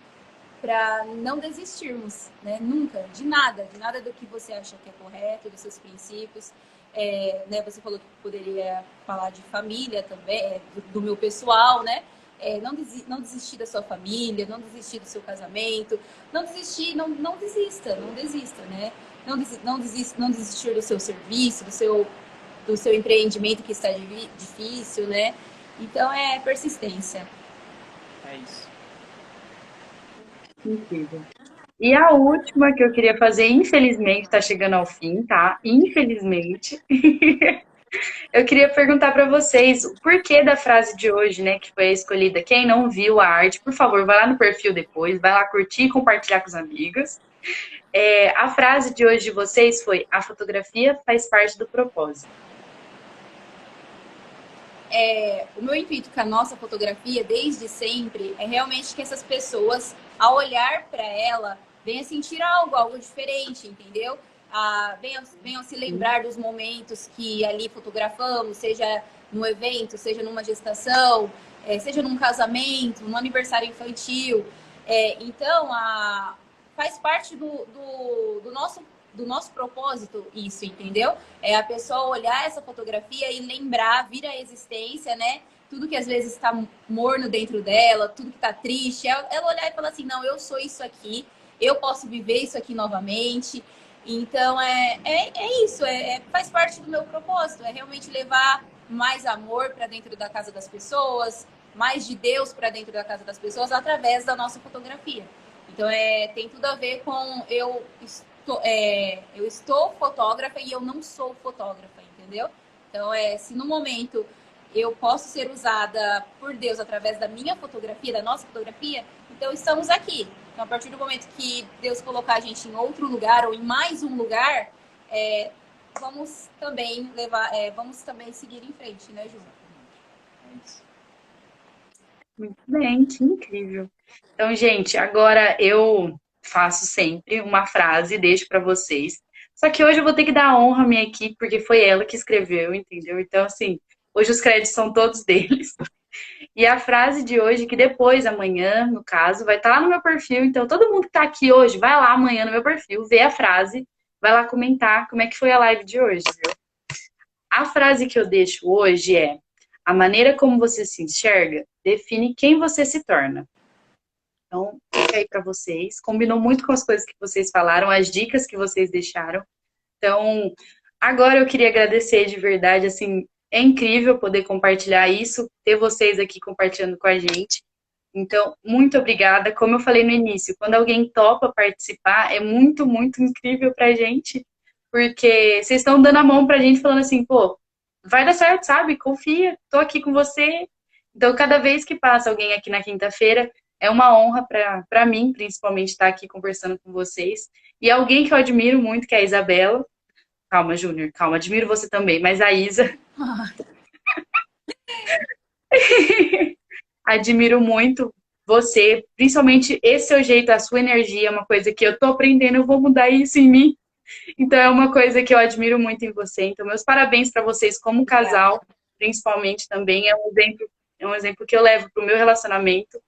para não desistirmos, né? Nunca, de nada do que você acha que é correto, dos seus princípios. Né? Você falou que poderia falar de família também, do meu pessoal, né? Não desistir da sua família, não desistir do seu casamento, não desistir, não desista, né? Não desistir do seu serviço, do seu empreendimento que está difícil, né? Então é persistência. É isso. Incrível. E a última que eu queria fazer, infelizmente, está chegando ao fim, tá? Infelizmente. Eu queria perguntar para vocês o porquê da frase de hoje, né, que foi escolhida. Quem não viu a arte, por favor, vai lá no perfil depois, vai lá curtir e compartilhar com os amigos. A frase de hoje de vocês foi: a fotografia faz parte do propósito. O meu intuito com a nossa fotografia, desde sempre, é realmente que essas pessoas, ao olhar para ela, venham sentir algo diferente, entendeu? Venham se lembrar dos momentos que ali fotografamos, seja no evento, seja numa gestação, seja num casamento, num aniversário infantil. Então, faz parte do nosso propósito isso, entendeu? É a pessoa olhar essa fotografia e lembrar, vir à existência, né? Tudo que às vezes está morno dentro dela, tudo que está triste, ela olhar e falar assim, não, eu sou isso aqui, eu posso viver isso aqui novamente. Então, isso, faz parte do meu propósito, é realmente levar mais amor para dentro da casa das pessoas, mais de Deus para dentro da casa das pessoas através da nossa fotografia. Então, tem tudo a ver com eu eu estou fotógrafa e eu não sou fotógrafa, entendeu? Então, se no momento eu posso ser usada por Deus através da minha fotografia, da nossa fotografia, então estamos aqui. Então, a partir do momento que Deus colocar a gente em outro lugar ou em mais um lugar, vamos também seguir em frente, né, Ju? Muito bem, que incrível. Então, gente, agora eu faço sempre uma frase e deixo para vocês. Só que hoje eu vou ter que dar a honra à minha equipe, porque foi ela que escreveu, entendeu? Então, assim, hoje os créditos são todos deles. E a frase de hoje, que depois, amanhã, no caso, vai estar lá no meu perfil. Então, todo mundo que está aqui hoje, vai lá amanhã no meu perfil, vê a frase, vai lá comentar como é que foi a live de hoje, viu? A frase que eu deixo hoje é: a maneira como você se enxerga define quem você se torna. Então, fica aí para vocês. Combinou muito com as coisas que vocês falaram, as dicas que vocês deixaram. Então, agora eu queria agradecer de verdade, assim, é incrível poder compartilhar isso, ter vocês aqui compartilhando com a gente. Então, muito obrigada. Como eu falei no início, quando alguém topa participar, é muito, muito incrível pra gente, porque vocês estão dando a mão pra gente, falando assim, pô, vai dar certo, sabe? Confia, tô aqui com você. Então, cada vez que passa alguém aqui na quinta-feira, é uma honra para mim, principalmente, estar aqui conversando com vocês. E alguém que eu admiro muito, que é a Isabela. Calma, Júnior, calma, admiro você também, mas a Isa. Admiro muito você, principalmente esse seu jeito, a sua energia, é uma coisa que eu tô aprendendo, eu vou mudar isso em mim. Então é uma coisa que eu admiro muito em você. Então, meus parabéns para vocês como casal, principalmente também. É um exemplo que eu levo para o meu relacionamento.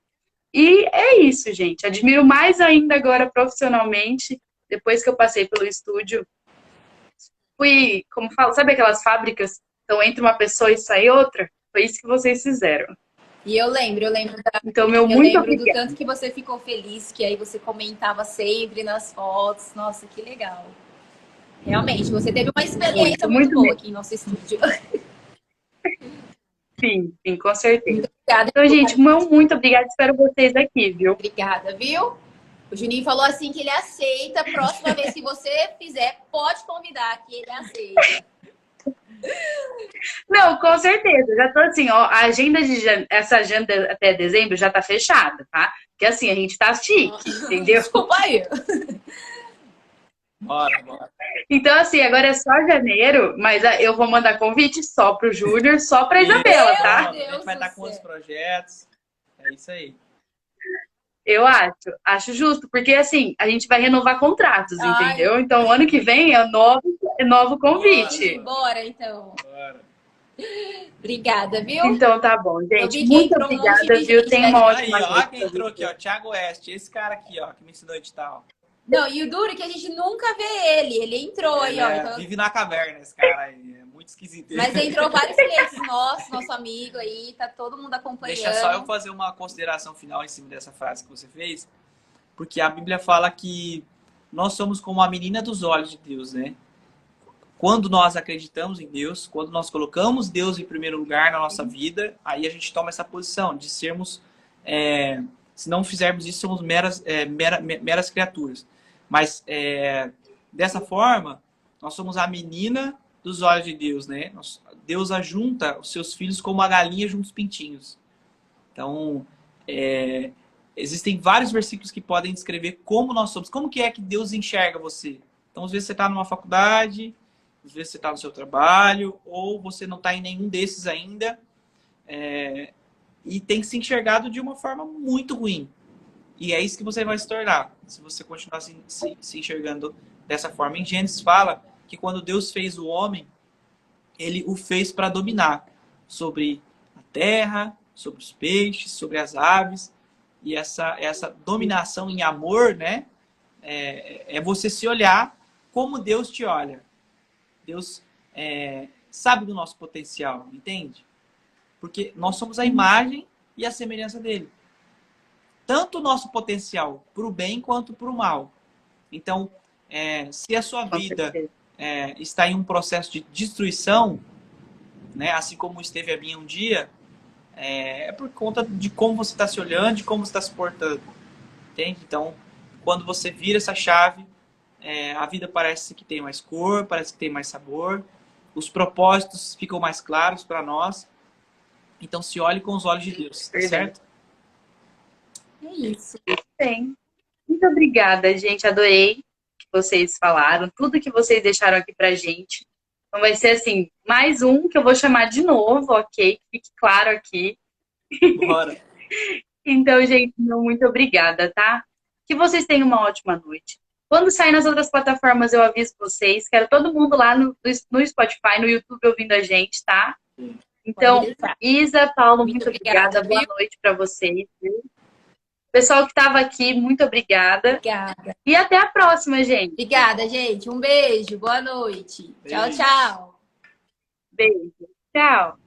E é isso, gente. Admiro mais ainda agora profissionalmente, depois que eu passei pelo estúdio. Fui, como falo, sabe aquelas fábricas? Então, entre uma pessoa e sai outra? Foi isso que vocês fizeram. E eu lembro Então, meu muito do obrigada. tanto que você ficou feliz, que aí você comentava sempre nas fotos. Nossa, que legal. Realmente, você teve uma experiência muito boa aqui em nosso estúdio. Sim, com certeza. Muito obrigada. Então, gente, muito obrigada. Espero vocês aqui, viu? Obrigada, viu? O Juninho falou assim que ele aceita. Próxima vez que você fizer, pode convidar que ele aceita. Não, com certeza. Já tô assim, ó, essa agenda até dezembro já tá fechada, tá? Porque assim, a gente tá chique, entendeu? Desculpa aí. Bora. Então, assim, agora é só janeiro, mas eu vou mandar convite só pro Júnior, só pra Isabela, tá? A gente vai estar com outros projetos. É isso aí. Eu acho justo, porque assim, a gente vai renovar contratos, entendeu? Então, o ano que vem é novo convite. Bora, então. Bora. Obrigada, viu? Então, tá bom, gente. Muito obrigada, viu? Tem uma ótima noite. Ó, quem entrou aqui, ó. Thiago West, esse cara aqui, ó, que me ensinou a editar, ó. Não, e o duro é que a gente nunca vê ele. Ele entrou aí, ó. Então... Vive na caverna, esse cara aí. É muito esquisito. Mas entrou vários clientes nossos, nosso amigo aí. Tá todo mundo acompanhando. Deixa só eu fazer uma consideração final em cima dessa frase que você fez. Porque a Bíblia fala que nós somos como a menina dos olhos de Deus, né? Quando nós acreditamos em Deus, quando nós colocamos Deus em primeiro lugar na nossa vida, aí a gente toma essa posição de sermos... se não fizermos isso, somos meras criaturas. Mas, dessa forma, nós somos a menina dos olhos de Deus, né? Deus ajunta os seus filhos como a galinha junto os pintinhos. Então, existem vários versículos que podem descrever como nós somos. Como que é que Deus enxerga você? Então, às vezes você está numa faculdade, às vezes você está no seu trabalho, ou você não está em nenhum desses ainda, e tem se enxergado de uma forma muito ruim. E é isso que você vai se tornar, se você continuar se enxergando dessa forma. Em Gênesis fala que quando Deus fez o homem, ele o fez para dominar sobre a terra, sobre os peixes, sobre as aves. E essa dominação em amor, né, é você se olhar como Deus te olha. Deus sabe do nosso potencial, entende? Porque nós somos a imagem e a semelhança dele. Tanto o nosso potencial para o bem quanto para o mal. Então, se a sua vida está em um processo de destruição, né, assim como esteve a minha um dia, é por conta de como você está se olhando, de como você está se portando. Entende? Então, quando você vira essa chave, A vida parece que tem mais cor, parece que tem mais sabor. Os propósitos ficam mais claros para nós. Então se olhe com os olhos de Deus, tá certo? É isso. Bem, muito obrigada, gente. Adorei o que vocês falaram, tudo que vocês deixaram aqui pra gente. Então vai ser assim, mais um que eu vou chamar de novo, ok? Que fique claro aqui. Bora. Então, gente, muito obrigada, tá? Que vocês tenham uma ótima noite. Quando sair nas outras plataformas, eu aviso vocês. Quero todo mundo lá no Spotify, no YouTube ouvindo a gente, tá? Então, Isa, Paulo, muito obrigada. Boa noite para vocês. Pessoal que estava aqui, muito obrigada. Obrigada. E até a próxima, gente. Obrigada, gente. Um beijo. Boa noite. Beijo. Tchau, tchau. Beijo. Tchau.